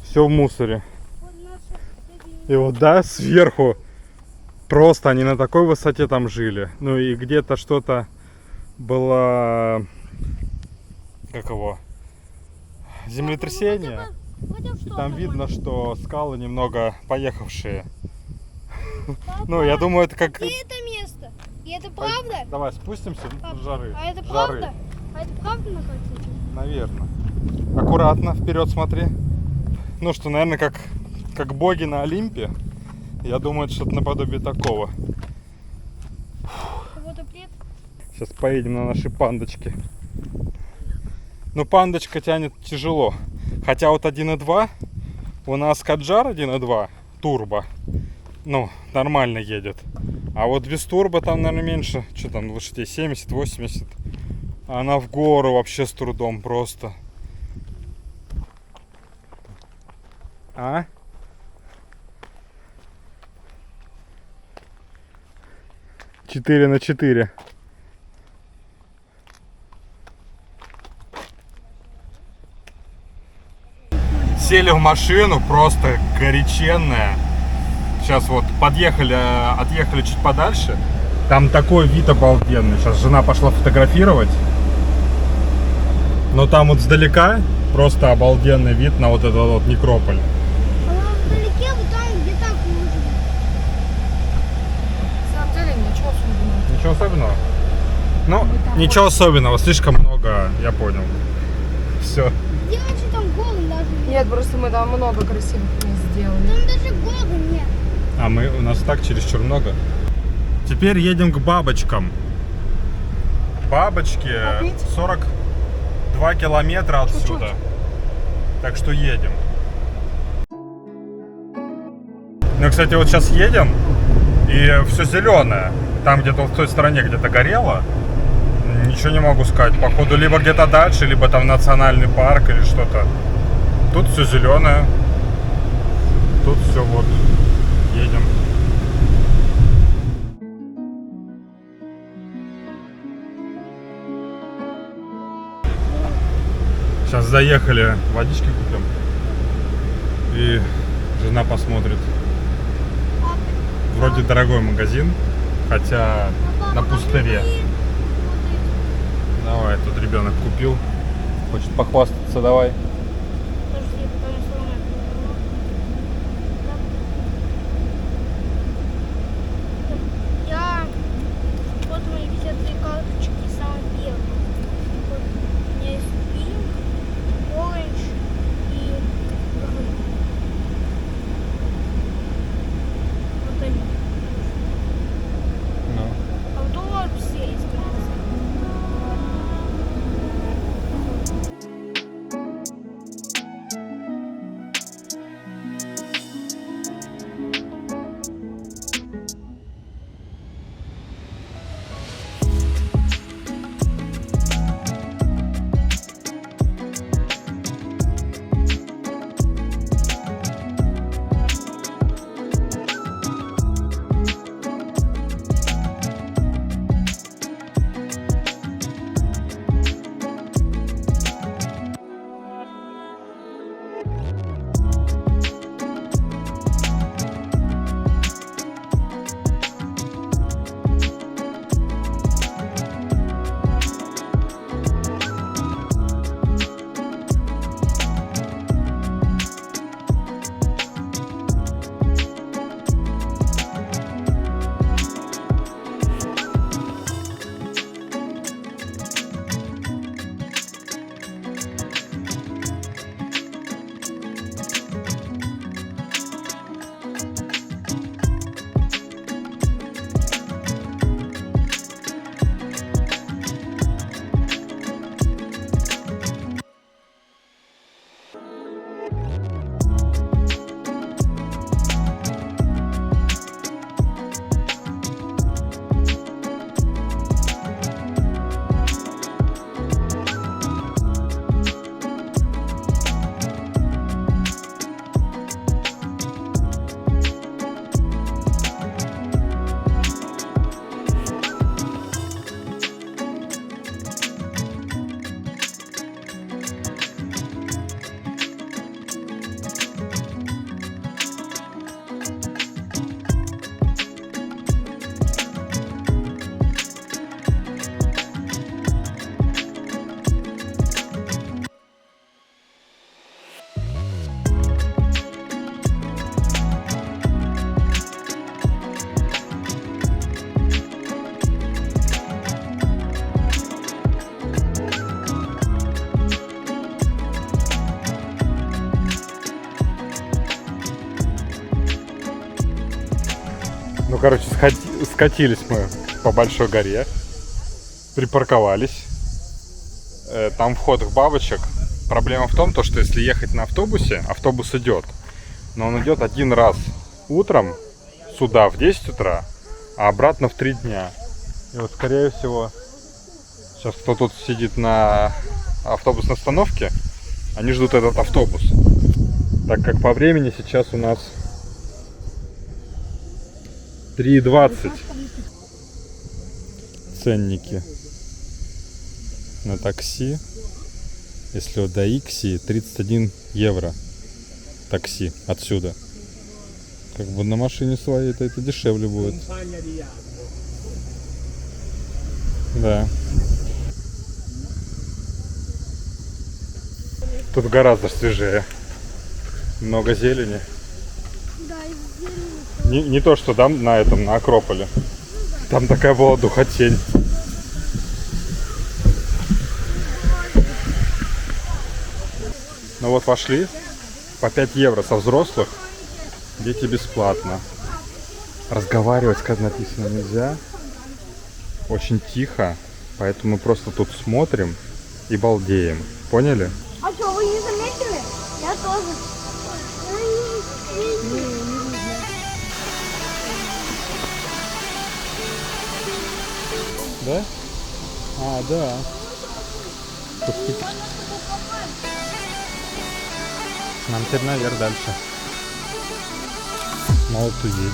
Все в мусоре. И вот, да, сверху. Просто они на такой высоте там жили. Ну и где-то что-то было... Как его? Землетрясение. И там видно, что скалы немного поехавшие. Ну, я думаю, это как... И это место. И это правда? Давай спустимся с жары. А это С жары. правда? А это правда на картинке? Наверное. Аккуратно, вперед смотри. Ну что, наверное, как боги на Олимпе. Я думаю, это что-то наподобие такого. Вот и плед. Сейчас поедем на нашей пандочке. Ну, пандочка тянет тяжело. Хотя вот 1.2, у нас Каджар 1.2 турбо. Ну, нормально едет. А вот без турбо там, наверное, меньше. Что там, лошадей 70-80. Она в гору вообще с трудом просто. А? Четыре на 4. Сели в машину, просто горяченная. Сейчас вот отъехали чуть подальше. Там такой вид обалденный. Сейчас жена пошла фотографировать. Но там вот сдалека просто обалденный вид на вот этот вот некрополь. А вдалеке, вот там, где так можно. На самом деле ничего особенного. Ничего особенного? Ну, ничего особенного, слишком много, я понял. Все. Делать, что там горы даже нет. Нет, просто мы там много красивых мест сделали. Там даже горы нет. А у нас так чересчур много. Теперь едем к бабочкам. Бабочки 42 километра отсюда. Так что едем. Ну, кстати, вот сейчас едем, и все зеленое. Там где-то в той стороне где-то горело. Ничего не могу сказать. Походу, либо где-то дальше, либо там национальный парк или что-то. Тут все зеленое. Тут все вот. Едем. Сейчас заехали, водички купим. И жена посмотрит. Вроде дорогой магазин, хотя на пустыре. Давай, тут ребенок купил. Хочет похвастаться, давай. Подожди, потом сломаю. Я... Вот мои визитные карточки самые первые. Вот у меня есть Pink, Orange и Green. короче, скатились мы по большой горе, припарковались. Там вход к бабочек. Проблема в том, что если ехать на автобусе, автобус идет. Но он идет один раз утром сюда в 10 утра, а обратно в 3 дня. И вот, скорее всего, сейчас кто тут сидит на автобусной остановке, они ждут этот автобус. Так как по времени сейчас у нас 3:20. Ценники на такси. Если вот до Икси 31 евро такси отсюда. Как бы на машине своей это дешевле будет. Да. Тут гораздо свежее. Много зелени. Да, и зелень. Не то, что там на этом, на Акрополе. Там такая была духотень. Ну вот пошли. По 5 евро со взрослых. Дети бесплатно. Разговаривать, как написано, нельзя. Очень тихо. Поэтому мы просто тут смотрим и балдеем. Поняли? А что, вы не заметили? Я тоже. Да? А, да. Нам теперь наверх дальше. Мало кто едет, не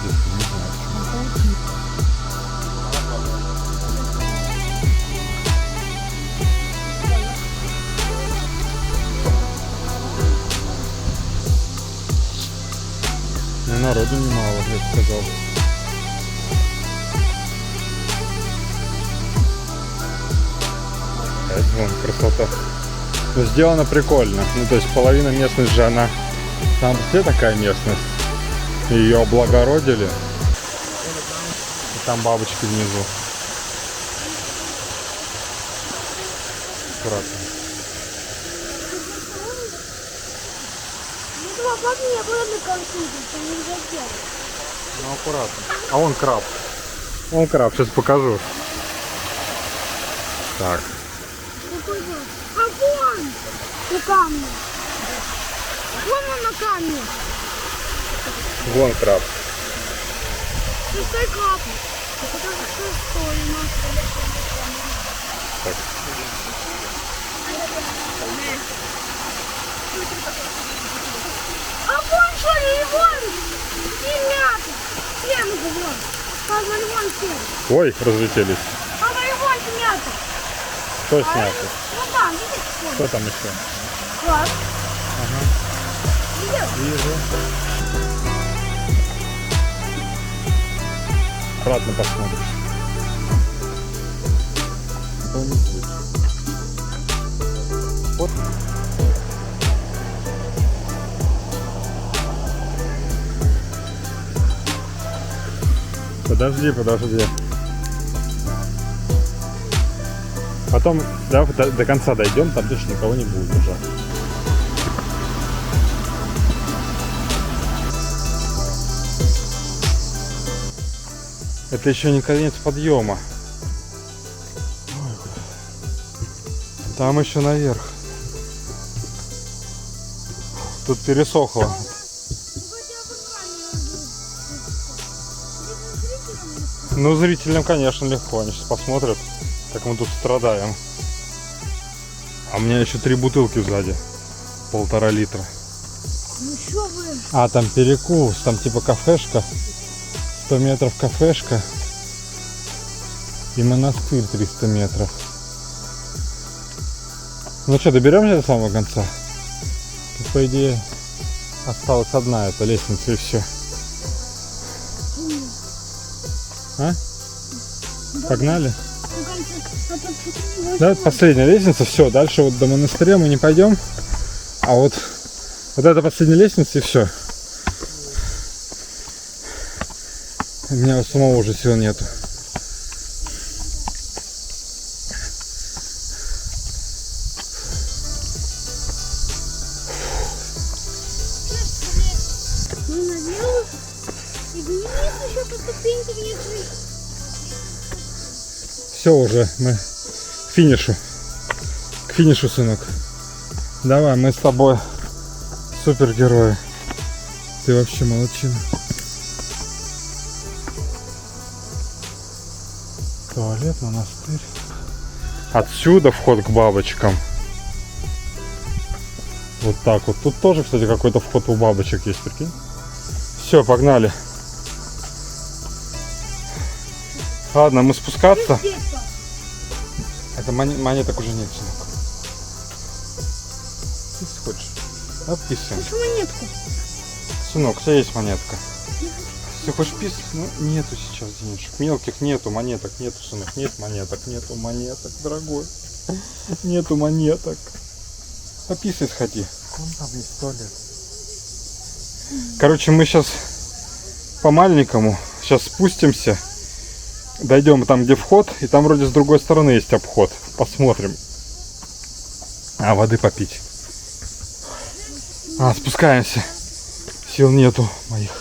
знаю почему. Ну, народу немало, я бы сказал. Вон красота. Но сделано прикольно. Ну, то есть половина местность же она... Там где такая местность? Ее облагородили. И там бабочки внизу. Аккуратно. Ну, папа, мне было на компьютере, что нельзя делать. Ну, аккуратно. А вон краб. Вон краб, сейчас покажу. Так. Какой же? А вон! На камне. Вон он на камне. Вон краб. Шестой краб. Это шестой у нас. Так. А вон что ли, вон! И мята. Прямо же вон. Папа, вон все. Ой, разлетелись. Папа, вон мята. Что снято? Ну там, видишь, вон. Что там еще? Класс. Вижу. Аккуратно посмотришь. Вот. Подожди. Потом до конца дойдем, там точно никого не будет уже. Это еще не конец подъема. Там еще наверх. Тут пересохло. Ну, зрителям, конечно, легко. Они сейчас посмотрят, как мы тут страдаем. А у меня еще 3 бутылки сзади. 1,5 литра. Ну что вы? А, там перекус, там типа кафешка. 100 метров кафешка. И монастырь 300 метров. Ну что, доберемся до самого конца? Тут, по идее, осталась одна эта лестница и все. А? Погнали? Да, это последняя лестница, все, дальше вот до монастыря мы не пойдем. А вот это последняя лестница и все. У меня у самого уже сил нету. Мы наверх, и вниз еще Все уже, мы к финишу. К финишу, сынок. Давай, мы с тобой супергерои. Ты вообще молодчина. Туалет, монастырь. Отсюда вход к бабочкам. Вот так вот. Тут тоже, кстати, какой-то вход у бабочек есть, прикинь. Все, погнали. Ладно, мы спускаться. Это монеток уже нет, сынок. Если хочешь, отписываем. Монетку. Сынок, у тебя есть монетка. Если хочешь писать, ну нету сейчас денежек. Мелких нету, монеток нету, сынок. Нет монеток, дорогой. Нету монеток. Пописать сходи. Вон там есть туалет. Короче, мы сейчас по маленькому. Сейчас спустимся. Дойдем там, где вход. И там вроде с другой стороны есть обход. Посмотрим. А, воды попить. Спускаемся. Сил нету моих.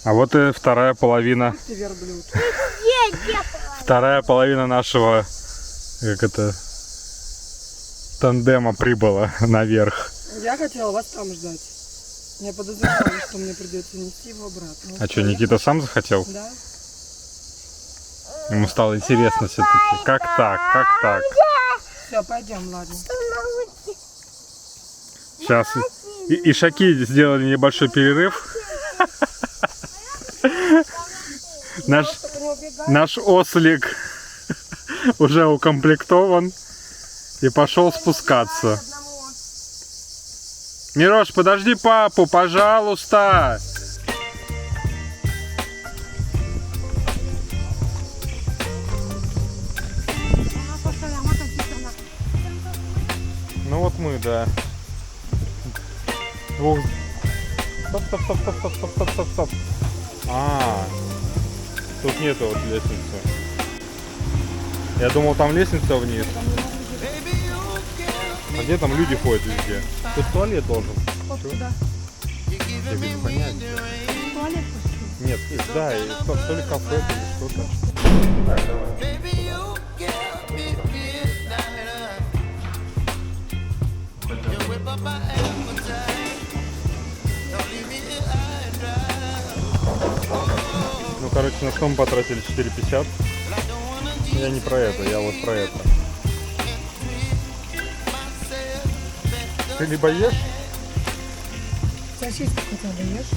А вот и вторая половина. Вторая половина нашего, как это, тандема прибыла наверх. Я хотела вас там ждать. Я подозревала, что мне придется нести его обратно. А что, Никита сам захотел? Да. Ему стало интересно все-таки. Как так? Как так? Все, пойдем, ладно. Сейчас ишаки сделали небольшой перерыв. Наш ослик уже укомплектован и пошел спускаться. Мирош, подожди папу, пожалуйста. Ну вот мы, да. Стоп. Тут нету вот лестницы. Я думал, там лестница вниз. А где там люди ходят везде? Тут туалет должен. Вот туда. Я без понятия. Туалет пошли. Нет, да, и то ли кафе, то ли что-то. Так, давай. Ну, короче, на что мы потратили 4,50. Я не про это, я вот про это. Ты либо ешь? Сосиску хотя бы ешь?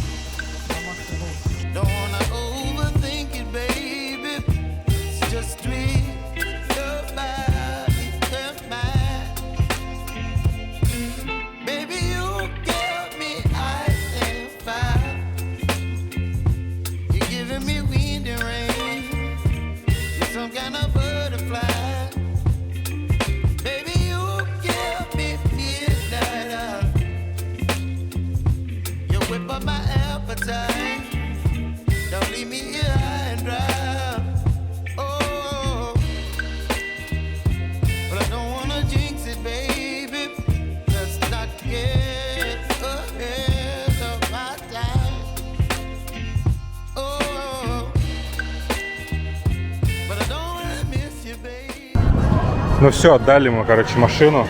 Ну все, отдали мы, короче, машину.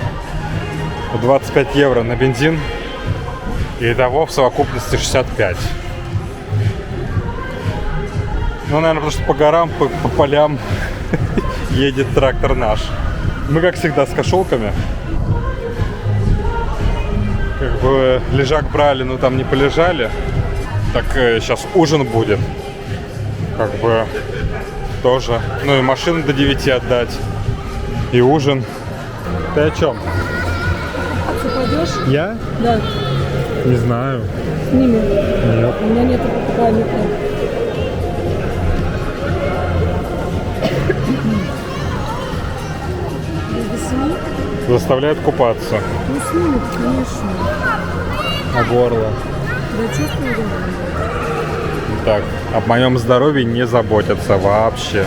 25 евро на бензин. И итого в совокупности 65. Ну, наверное, потому что по горам, по полям едет трактор наш. Мы, как всегда, с кошелками. Как бы лежак брали, но там не полежали. Так сейчас ужин будет. Как бы тоже. Ну и машину до 9 отдать. И ужин. Ты о чем? Ты пойдешь? Я? Да. Не знаю. С ними? Нет. У меня нету покупальника. Без 7? Заставляет купаться. Ну снимут, конечно. А горло? Да чувствую, да. Так, об моем здоровье не заботятся вообще.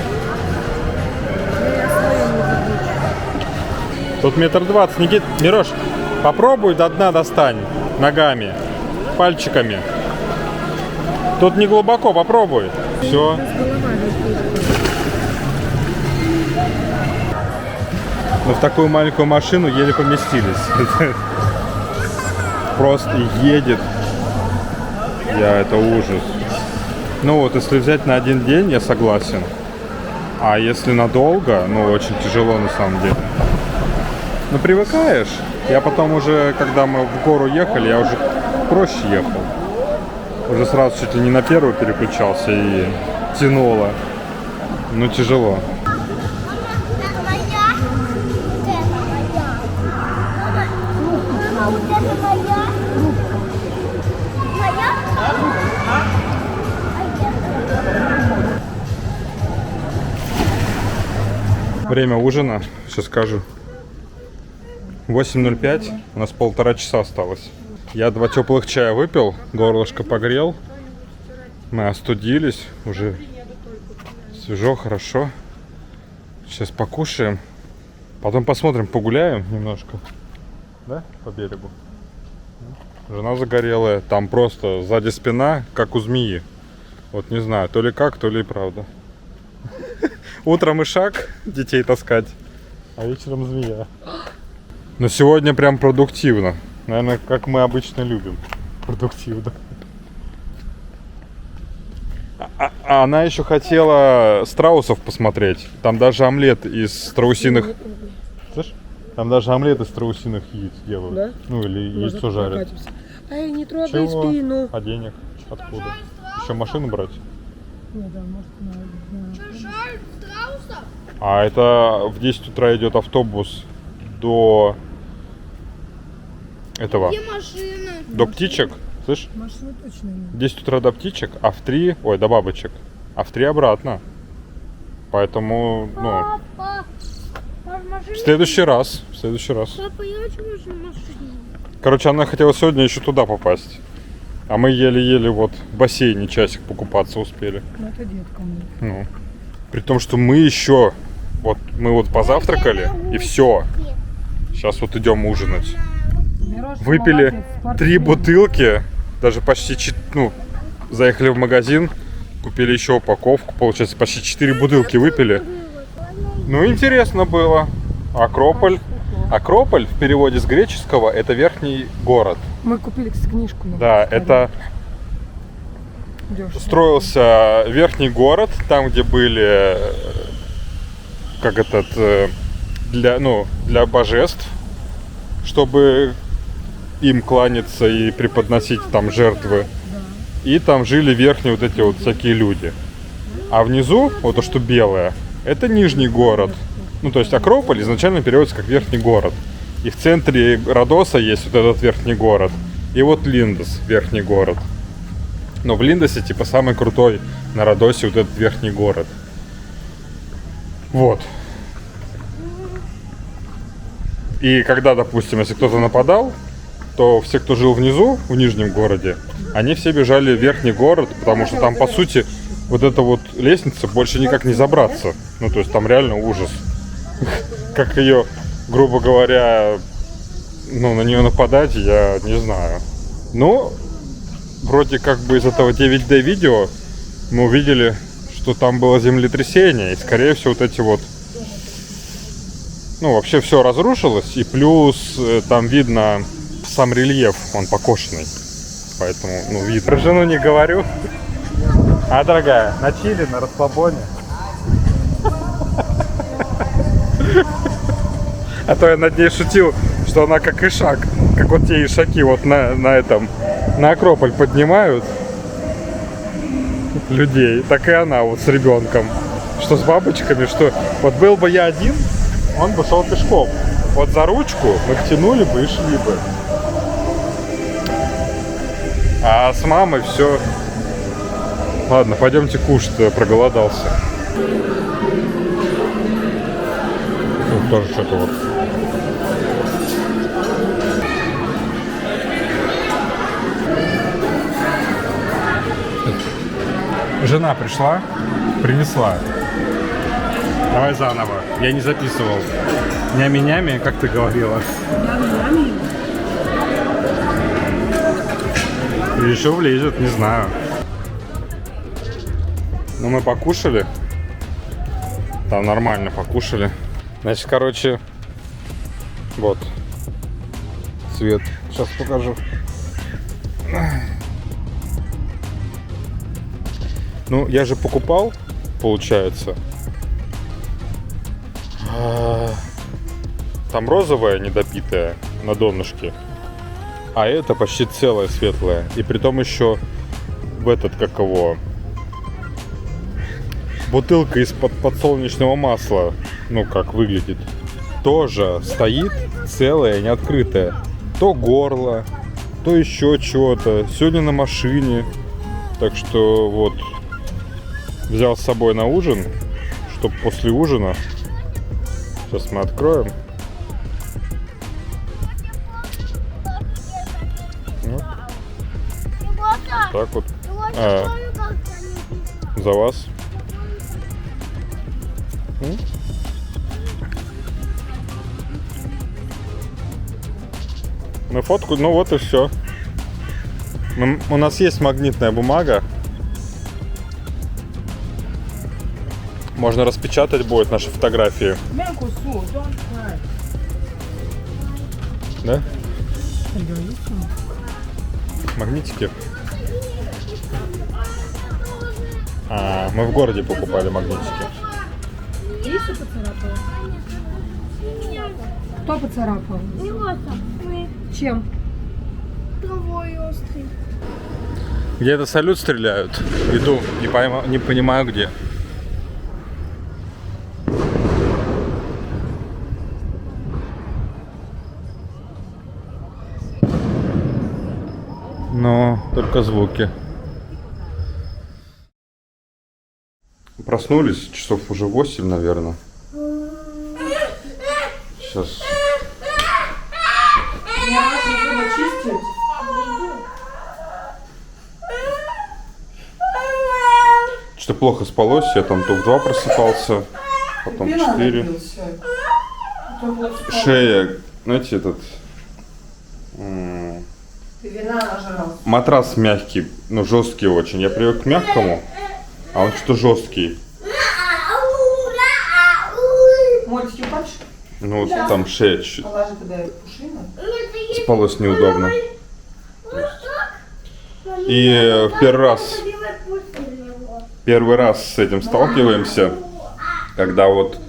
Тут 1,20 м. Никит, Мирош, попробуй до дна достань ногами, пальчиками. Тут не глубоко, попробуй. Все. Но в такую маленькую машину еле поместились. Просто едет. Это ужас. Ну вот, если взять на один день, я согласен. А если надолго, ну очень тяжело на самом деле. Ну привыкаешь. Я потом уже, когда мы в гору ехали, я уже проще ехал. Уже сразу чуть ли не на первую переключался и тянуло. Ну тяжело. Время ужина, сейчас скажу. 8:05, у нас 1,5 часа осталось. Я 2 теплых чая выпил, горлышко погрел. Мы остудились, уже свежо, хорошо. Сейчас покушаем. Потом посмотрим, погуляем немножко. Да, по берегу. Жена загорелая, там просто сзади спина, как у змеи. Вот не знаю, то ли как, то ли и правда. Утром и шаг детей таскать, а вечером змея. Но сегодня прям продуктивно. Наверное, как мы обычно любим. Продуктивно. А она еще хотела страусов посмотреть. Там даже омлет из страусиных... Слышь? Там даже омлет из страусиных яиц делают. Да? Ну или яйцо жарят. Ай, не трогай Чего? спину. А денег откуда? Еще машину брать? Нет, да, может, А это в 10 утра идет автобус до этого. Где машина? До птичек. Слышь? машины точно нет. В 10 утра до птичек, а в 3... Ой, до бабочек. А в 3 обратно. Поэтому, ну... Папа, В следующий раз. В следующий раз. Папа, я очень хочу машину. Короче, она хотела сегодня еще туда попасть. А мы еле-еле вот в бассейне часик покупаться успели. Ну, это деткам. Ну. При том, что мы еще... Вот мы вот позавтракали, и все. Сейчас вот идем ужинать. Выпили 3 бутылки, даже почти, ну, заехали в магазин, купили еще упаковку, получается, почти 4 бутылки выпили. Ну, интересно было. Акрополь. Акрополь в переводе с греческого это верхний город. Мы купили, кстати, книжку. Да, это строился верхний город, там, где были, как этот, для божеств, чтобы им кланяться и преподносить там жертвы. И там жили верхние вот эти вот всякие люди. А внизу, вот то, что белое, это нижний город. Ну, то есть Акрополь изначально переводится как верхний город. И в центре Родоса есть вот этот верхний город. И вот Линдос, верхний город. Но в Линдосе, типа, самый крутой на Родосе вот этот верхний город. Вот. И когда, допустим, если кто-то нападал, то все, кто жил внизу, в нижнем городе, они все бежали в верхний город, потому что там, по сути, вот эта вот лестница больше никак не забраться. Ну, то есть там реально ужас. Как ее, грубо говоря, ну, на нее нападать, я не знаю. Но вроде как бы из этого 9D видео мы увидели, что там было землетрясение, и скорее всего вот эти вот, ну, вообще все разрушилось, и плюс там видно сам рельеф, он покошенный, поэтому, ну, видно. Про жену не говорю. А, дорогая, на чили, на расслабоне. А то я над ней шутил, что она как ишак, как вот те ишаки вот на Акрополь поднимают людей, так и она вот с ребенком, что с бабочками, что вот был бы я один, он бы шел пешком, вот за ручку мы тянули бы и шли бы, а с мамой все. Ладно, пойдемте кушать, я проголодался. Тут тоже что-то вот. Жена пришла, принесла. Давай заново. Я не записывал. Нями-нями, как ты говорила. Нями-нями? И еще влезет, не знаю. Ну, мы покушали. Там нормально покушали. Значит, короче, вот цвет. Сейчас покажу. Ну, я же покупал, получается. Там розовая недопитая на донышке, а это почти целая светлая. И притом еще в этот, как его, бутылка из-под подсолнечного масла, ну как выглядит, тоже стоит целая, не открытая. То горло, то еще чего-то. Сегодня на машине. Так что вот взял с собой на ужин, чтобы после ужина. Сейчас мы откроем. Вот. Так вот. За вас. Мы фотку, ну вот и все. У нас есть магнитная бумага. Можно распечатать будет наши фотографии. Да? Магнитики. Мы в городе покупали магнитики. Лиса поцарапала? Кто поцарапал? Чем? Травой острый. Где-то салют стреляют. Иду, не понимаю где. Но только звуки. Проснулись, часов уже 8, наверное. Сейчас. Что плохо спалось, я там то в 2 просыпался, потом в 4. Шея, знаете, этот матрас мягкий, ну жесткий очень. Я привык к мягкому, а он что-то жесткий. Мультики хочешь? Ну там шея чуть-чуть. Положи туда пушину. Спалось неудобно. И первый раз с этим сталкиваемся, когда вот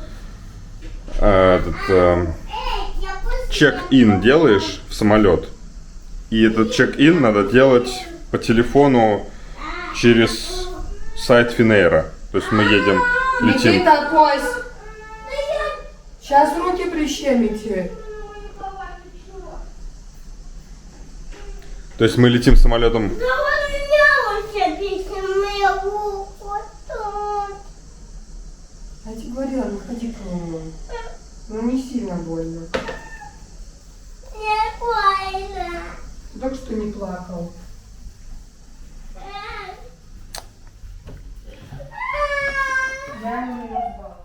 чек-ин делаешь в самолет, и этот чек-ин надо делать по телефону через сайт Finnair. То есть мы едем, летим. Никита, Кость! Сейчас руки прищемите. То есть мы летим самолетом. Я тебе говорила, не ходи к нему. Ну не сильно больно. Ты только что не плакал. Я ему не назвала.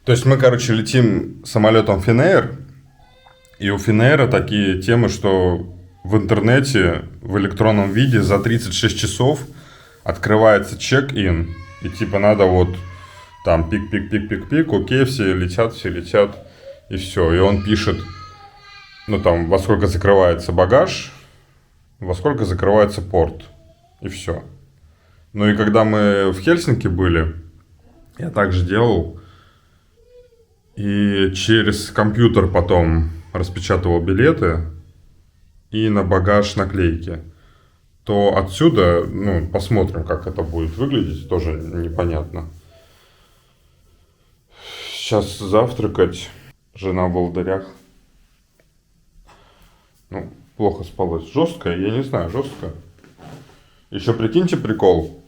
То есть мы, короче, летим самолетом Finnair, и у Finnair такие темы, что в интернете в электронном виде за 36 часов открывается чек-ин, и типа надо вот там пик-пик-пик-пик-пик, окей, все летят, и все. И он пишет, ну там, во сколько закрывается багаж, во сколько закрывается порт, и все. Ну и когда мы в Хельсинки были, я также делал, и через компьютер потом распечатывал билеты и на багаж наклейки, то отсюда, ну, посмотрим, как это будет выглядеть, тоже непонятно. Сейчас завтракать, жена в волдырях. Ну, плохо спалось. Жестко, я не знаю, жестко. Еще прикиньте прикол.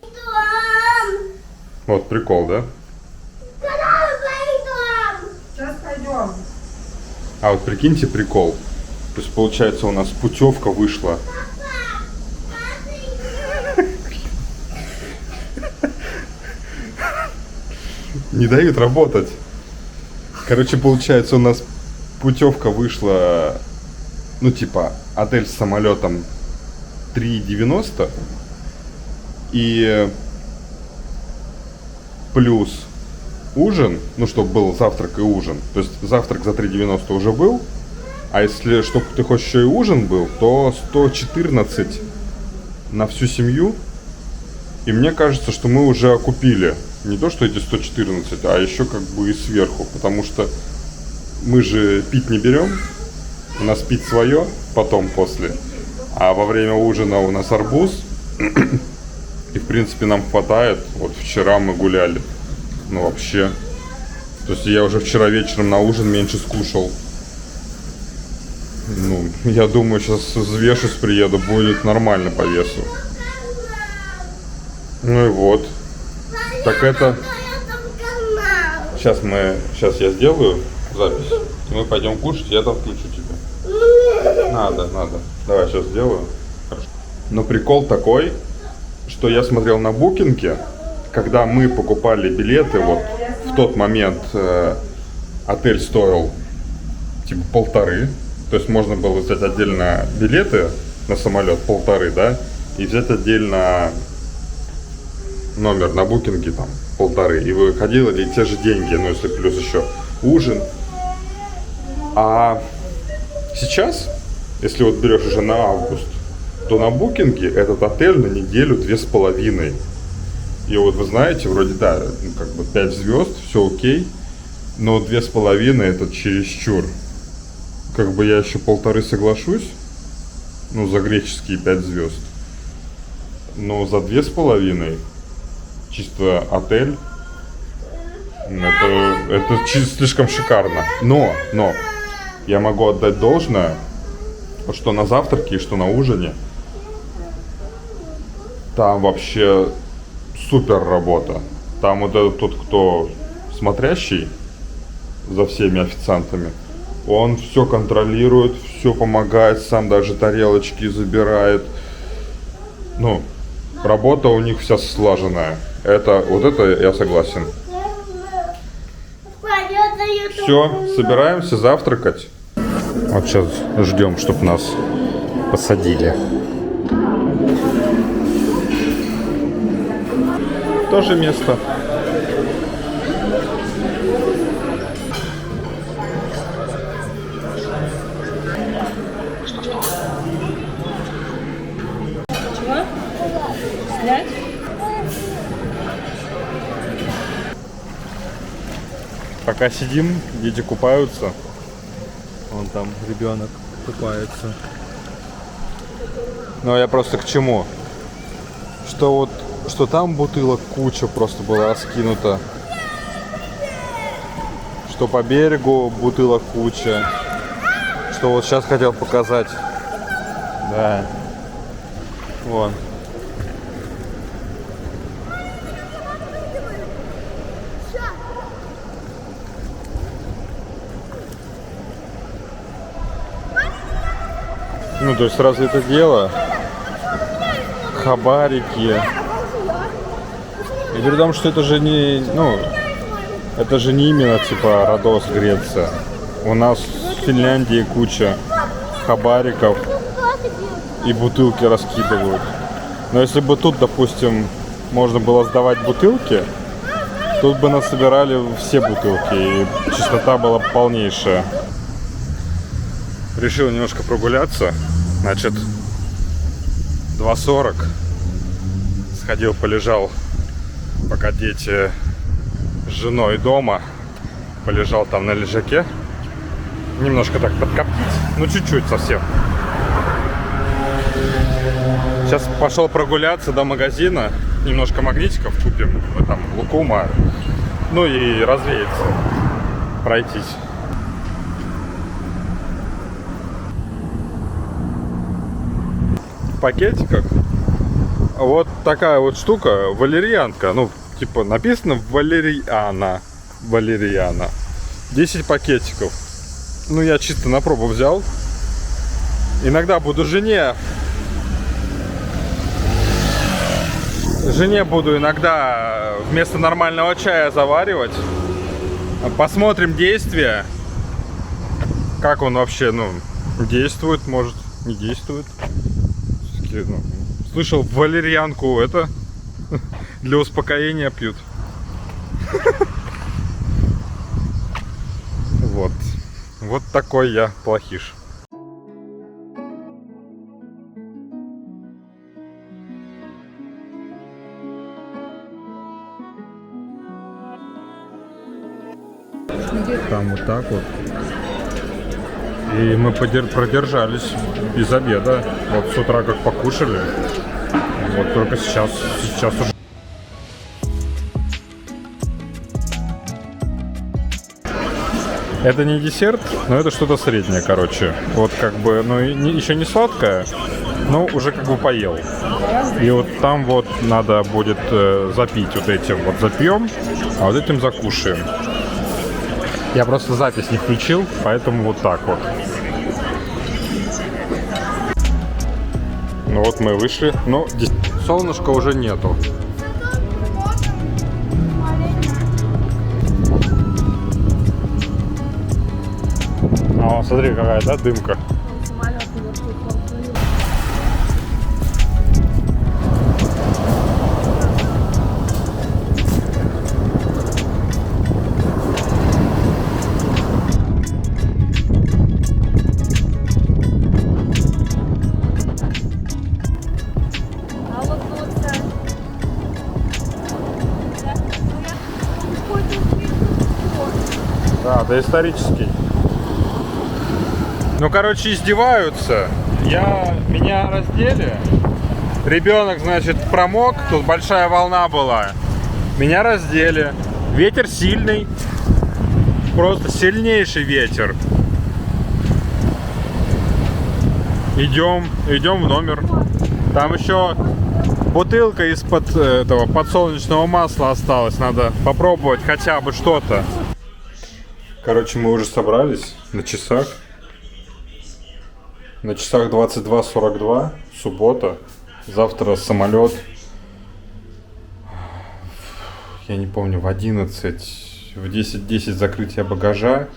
Вот прикол, да? Сейчас пойдем. А вот прикиньте прикол. То есть получается у нас путевка вышла. Не дают работать. Короче, получается, у нас путевка вышла, ну, типа, отель с самолетом 3,90 и плюс ужин, ну, чтобы был завтрак и ужин. То есть завтрак за 3,90 уже был, а если, чтобы ты хочешь еще и ужин был, то 114 на всю семью. И мне кажется, что мы уже окупили не то, что эти 114, а еще как бы и сверху, потому что мы же пить не берем, у нас пить свое, потом после, а во время ужина у нас арбуз, и в принципе нам хватает. Вот вчера мы гуляли, ну вообще, то есть я уже вчера вечером на ужин меньше скушал. Ну, я думаю, сейчас взвешусь, приеду, будет нормально по весу. Ну и вот. Так это... Сейчас я сделаю запись, и мы пойдем кушать, я там включу тебя. Надо. Давай, сейчас сделаю. Хорошо. Но прикол такой, что я смотрел на букинге, когда мы покупали билеты, вот в тот момент отель стоил типа 1,5. То есть можно было взять отдельно билеты на самолет 1,5, да, и взять отдельно номер на букинге там 1,5. И выходили те же деньги, ну если плюс еще ужин. А сейчас, если вот берешь уже на август, то на букинге этот отель на неделю 2,5. И вот вы знаете, вроде да, ну, как бы 5 звезд, все окей, но 2,5 это чересчур. Как бы я еще 1,5 соглашусь, ну, за греческие 5 звезд. Но за 2,5 чисто отель, это слишком шикарно. Но я могу отдать должное, что на завтраке и что на ужине там вообще супер работа. Там вот этот тот, кто смотрящий за всеми официантами, он все контролирует, все помогает, сам даже тарелочки забирает. Ну, работа у них вся слаженная. Вот это я согласен. Все, собираемся завтракать. Вот сейчас ждем, чтобы нас посадили. Тоже место. Снять? Пока сидим, дети купаются. Вон там ребенок купается. Ну, я просто к чему? Что там бутылок куча просто была раскинута. Что по берегу бутылок куча. Что вот сейчас хотел показать. Да. Вон. Ну, то есть сразу это дело, хабарики. И при том, что это же не, это же не именно типа Родос, Греция. У нас в Финляндии куча хабариков и бутылки раскидывают. Но если бы тут, допустим, можно было сдавать бутылки, тут бы насобирали все бутылки, и чистота была полнейшая. Решил немножко прогуляться. Значит, 2:40. Сходил, полежал, пока дети с женой дома. Полежал там на лежаке. Немножко так подкоптить. Ну, чуть-чуть совсем. Сейчас пошел прогуляться до магазина. Немножко магнитиков купим. Там лукума. Ну и развеяться. Пройтись. В пакетиках вот такая вот штука, валерьянка, ну типа написано валериана, 10 пакетиков. Ну я чисто на пробу взял. Иногда буду жене буду иногда вместо нормального чая заваривать. Посмотрим действия. Как он вообще, ну, действует, может, не действует. Ну, слышал, валерьянку это для успокоения пьют. Вот. Вот такой я плохиш. Там вот так вот. И мы продержались без обеда. Вот с утра как покушали. Вот только сейчас уже. Это не десерт, но это что-то среднее, короче. Вот как бы, ну еще не сладкое, но уже как бы поел. И вот там вот надо будет запить вот этим. Вот запьем, а вот этим закушаем. Я просто запись не включил, поэтому вот так вот. Ну вот мы вышли, но солнышка уже нету. О, смотри, какая, да, дымка. Да, да, исторический. Ну, короче, издеваются. Меня раздели. Ребенок, значит, промок. Тут большая волна была. Меня раздели. Ветер сильный. Просто сильнейший ветер. Идем в номер. Там еще бутылка из-под этого подсолнечного масла осталась. Надо попробовать хотя бы что-то. Короче, мы уже собрались на часах. На часах 22:42, суббота. Завтра самолет. Я не помню, в 11, в 10:10 закрытие багажа.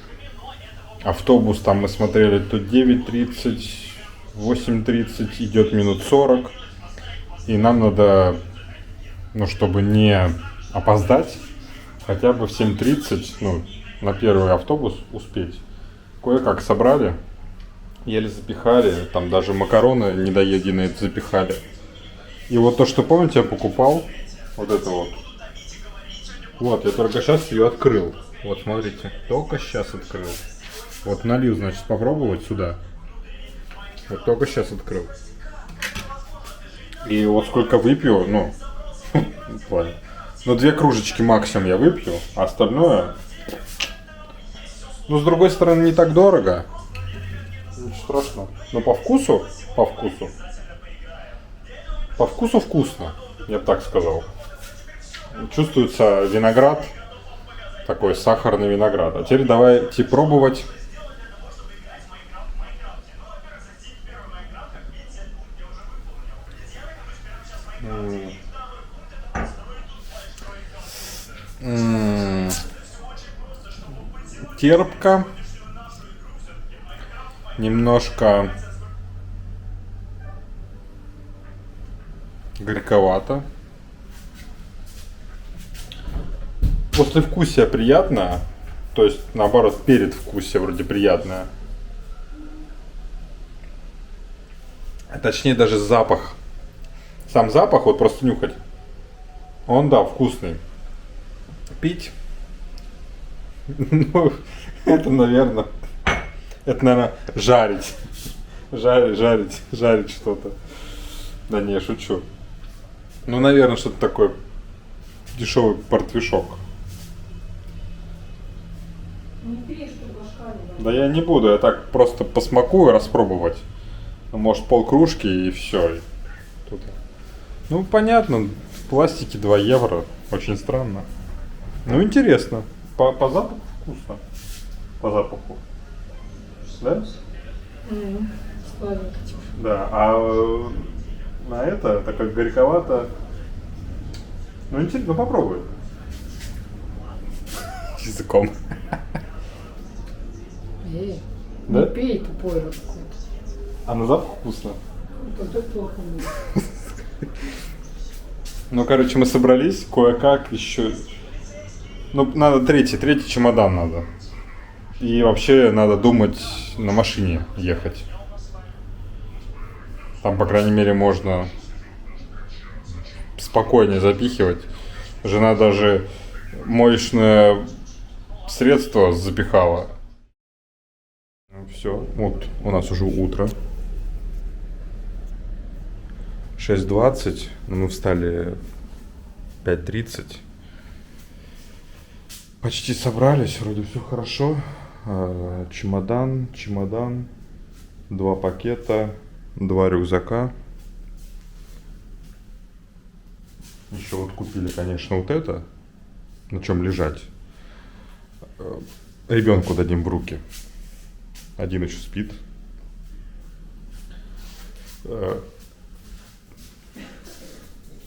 Автобус там мы смотрели, тут 9:30, 8:30, идет минут 40. И нам надо, ну, чтобы не опоздать, хотя бы в 7:30, ну, на первый автобус успеть. Кое-как собрали. Еле запихали, там даже макароны недоеденные запихали. И вот то, что, помните, я покупал, вот это вот. Вот, я только сейчас ее открыл. Вот, смотрите, только сейчас открыл. Вот налил, значит, попробовать сюда. Вот только сейчас открыл. И вот сколько выпью, ну, ладно. Ну, 2 кружечки максимум я выпью, а остальное... Ну, с другой стороны, не так дорого. Ничего страшного. Но по вкусу вкусно, я бы так сказал. Чувствуется виноград, такой сахарный виноград. А теперь давайте пробовать. Терпко. Немножко горьковато. Послевкусие приятное. То есть, наоборот, передвкусие вроде приятное. А точнее, даже запах. Сам запах, вот просто нюхать. Он, да, вкусный. Пить. Ну, это, наверное, жарить. Жарить что-то. Да не, шучу. Ну, наверное, что-то такое. Дешевый портвишок. Да я не буду, я так просто посмакую, распробовать. Может, полкружки и все. Тут. Ну, понятно, в пластике 2 евро. Очень странно. Ну, интересно. По запаху вкусно. По запаху. Да? Да, а на это, так как горьковато. Ну, интересно, ну попробуй. Языком. Эй, Да? не пей, тупой рот. А на запах вкусно? Это плохо будет. Ну, короче, мы собрались, кое-как еще... Ну, надо третий чемодан надо. И вообще надо думать на машине ехать. Там, по крайней мере, можно спокойнее запихивать. Жена даже моечное средство запихала. Все, вот у нас уже утро. 6:20, но мы встали 5:30. Почти собрались, вроде все хорошо. Чемодан, 2 пакета, 2 рюкзака. Еще вот купили, конечно, вот это, на чем лежать. Ребенку дадим в руки. Один еще спит.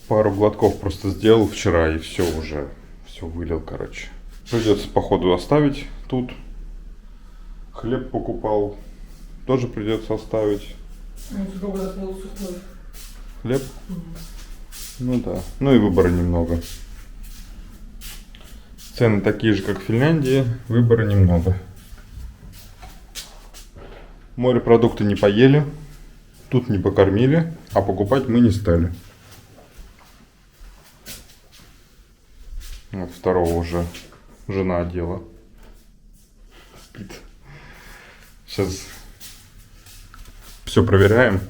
Пару глотков просто сделал вчера и все уже. Все вылил, короче. Придется, походу, оставить тут. Хлеб покупал. Тоже придется оставить. Хлеб? Ну да. Ну и выбора немного. Цены такие же, как в Финляндии. Выбора немного. Морепродукты не поели. Тут не покормили. А покупать мы не стали. Вот второго уже жена одела. Спит. Сейчас все проверяем,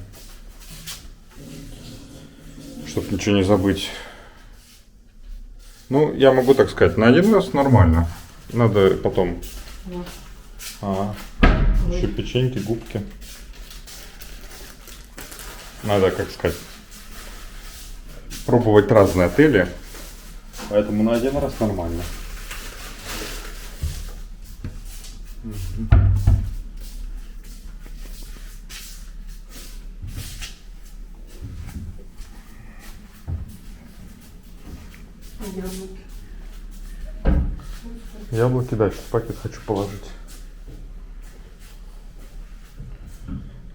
чтобы ничего не забыть. Ну, я могу так сказать, на один раз нормально. Надо потом. Еще печеньки, губки. Надо, как сказать, пробовать разные отели. Поэтому на один раз нормально. Яблоки, да, сейчас в пакет хочу положить.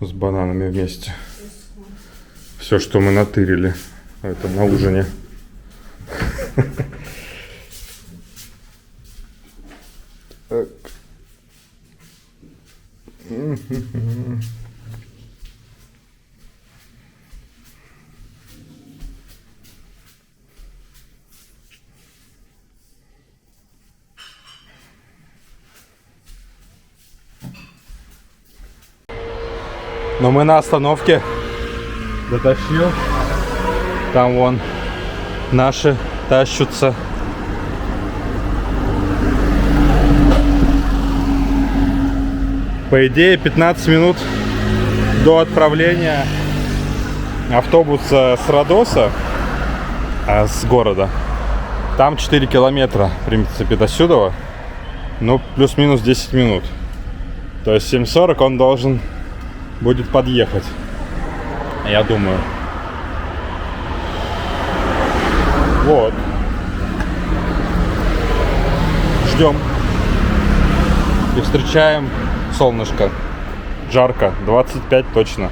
С бананами вместе. Все, что мы натырили. Это на ужине. Так. Но мы на остановке. Дотащил. Там вон наши тащутся. По идее, 15 минут до отправления автобуса с Родоса, с города. Там 4 километра, в принципе, до сюда. Ну, плюс-минус 10 минут. То есть 7:40 он должен будет подъехать. Я думаю. Вот. Ждем. И встречаем солнышко. Жарко. 25 точно.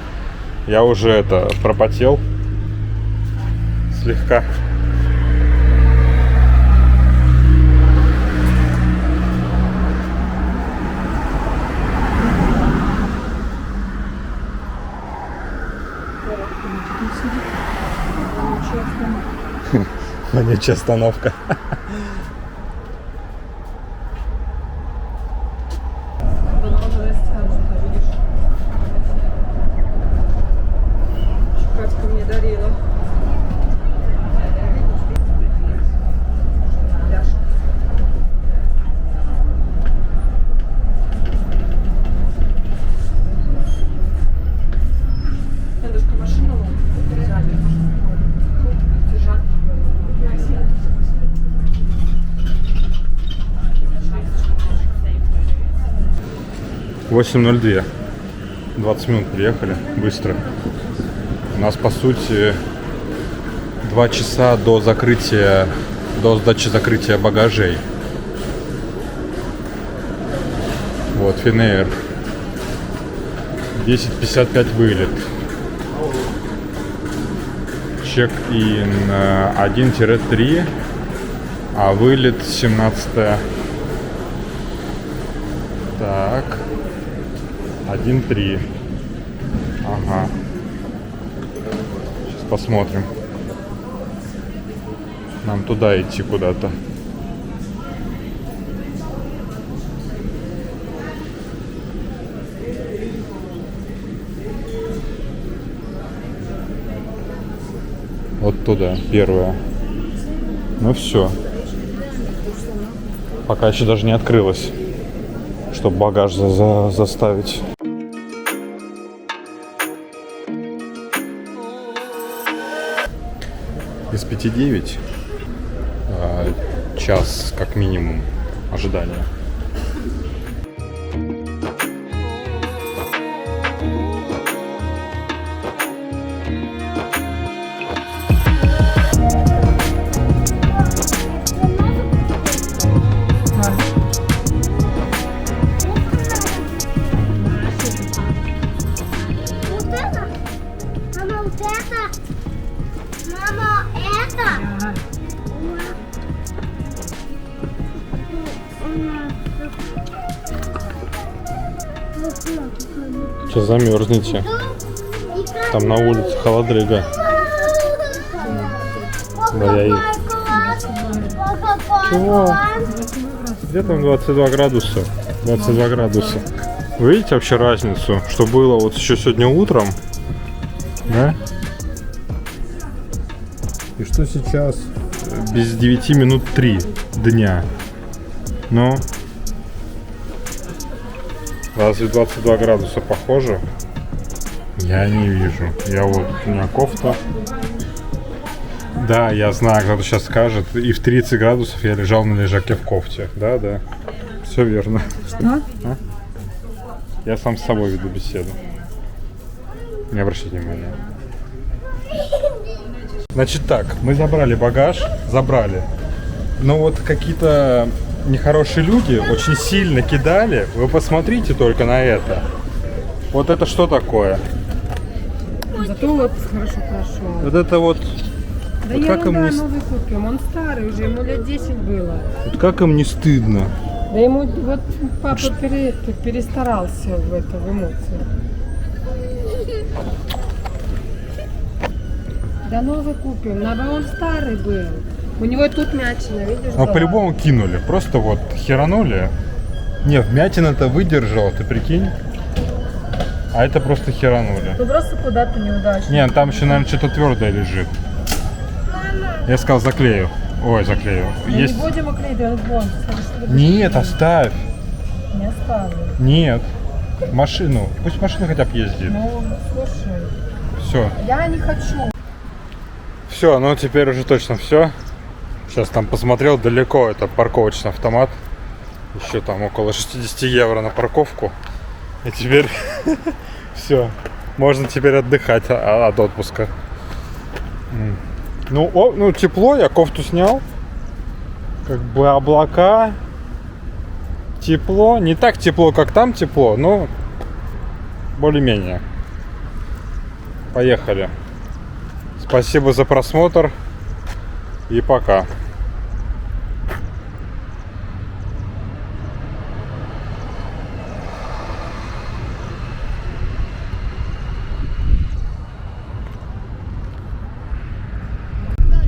Я уже пропотел. Слегка. Вонючая остановка. Катька мне дарила. Дедушка, машину взяли. 8:02. 20 минут приехали. Быстро. У нас, по сути, 2 часа до сдачи закрытия багажей. Вот, Finnair. 10:55 вылет. Чек-ин 1-3, а вылет 17. Так. 1-3. Ага. Сейчас посмотрим. Нам туда идти куда-то. Вот туда, первое. Ну все. Пока еще даже не открылось, чтобы багаж заставить. Из 5:09. Час как минимум ожидания. Сейчас замерзнете. Там на улице холодрыга. Да, я Чего? Где там 22 градуса? 22 градуса. Вы видите вообще разницу, что было вот еще сегодня утром? Да? И что сейчас? Без 9 минут 3 дня. Но разве 22 градуса похоже? Я не вижу. Я вот, у меня кофта. Да, я знаю, кто-то сейчас скажет. И в 30 градусов я лежал на лежаке в кофте. Да, да. Все верно. Что? А? Я сам с собой веду беседу. Не обращайте внимания. Значит так, мы забрали багаж. Забрали. Но вот какие-то нехорошие люди очень сильно кидали. Вы посмотрите только на это. Вот это что такое? Зато вот хорошо прошел. Вот это вот... Да вот как им ерунда, не... новый купим. Он старый уже, ему лет 10 было. Вот как им не стыдно? Да ему вот папа перестарался в эмоции. Да новый купим. Надо, он старый был. У него тут мячина, видишь? Ну, была. по-любому кинули. Просто вот херанули. Не, вмятина-то выдержала, ты прикинь. А это просто херанули. Ну просто куда-то неудачно. Не, там еще, наверное, что-то твердое лежит. Я сказал, заклею. Ой, заклею. Мы Есть... не будем оклеивать вон. Нет, оставь. Не оставлю. Нет. Машину. Пусть машина хотя бы ездит. Ну, слушай. Все. Я не хочу. Все, ну теперь уже точно все. Сейчас там посмотрел, далеко это парковочный автомат. Еще там около 60 евро на парковку. И теперь все. Можно теперь отдыхать от отпуска. Ну, тепло, я кофту снял. Как бы облака. Тепло. Не так тепло, как там тепло, но более-менее. Поехали. Спасибо за просмотр. И пока.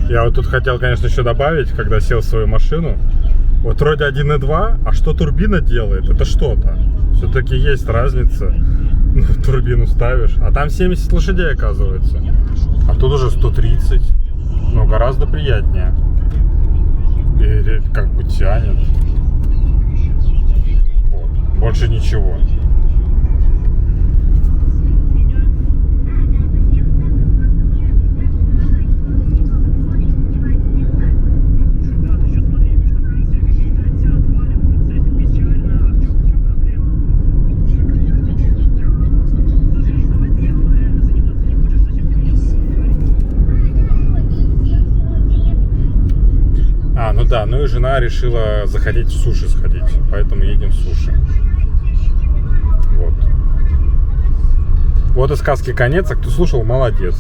Я вот тут хотел, конечно, еще добавить, когда сел в свою машину. Вот вроде 1.2, а что турбина делает? Это что-то. Все-таки есть разница. Ну, турбину ставишь, а там 70 лошадей оказывается. А тут уже 130. Но гораздо приятнее. И как бы тянет. Вот. Больше ничего. Да, ну и жена решила захотеть в суши сходить, поэтому едем в суши. Вот и сказки конец, а кто слушал, молодец.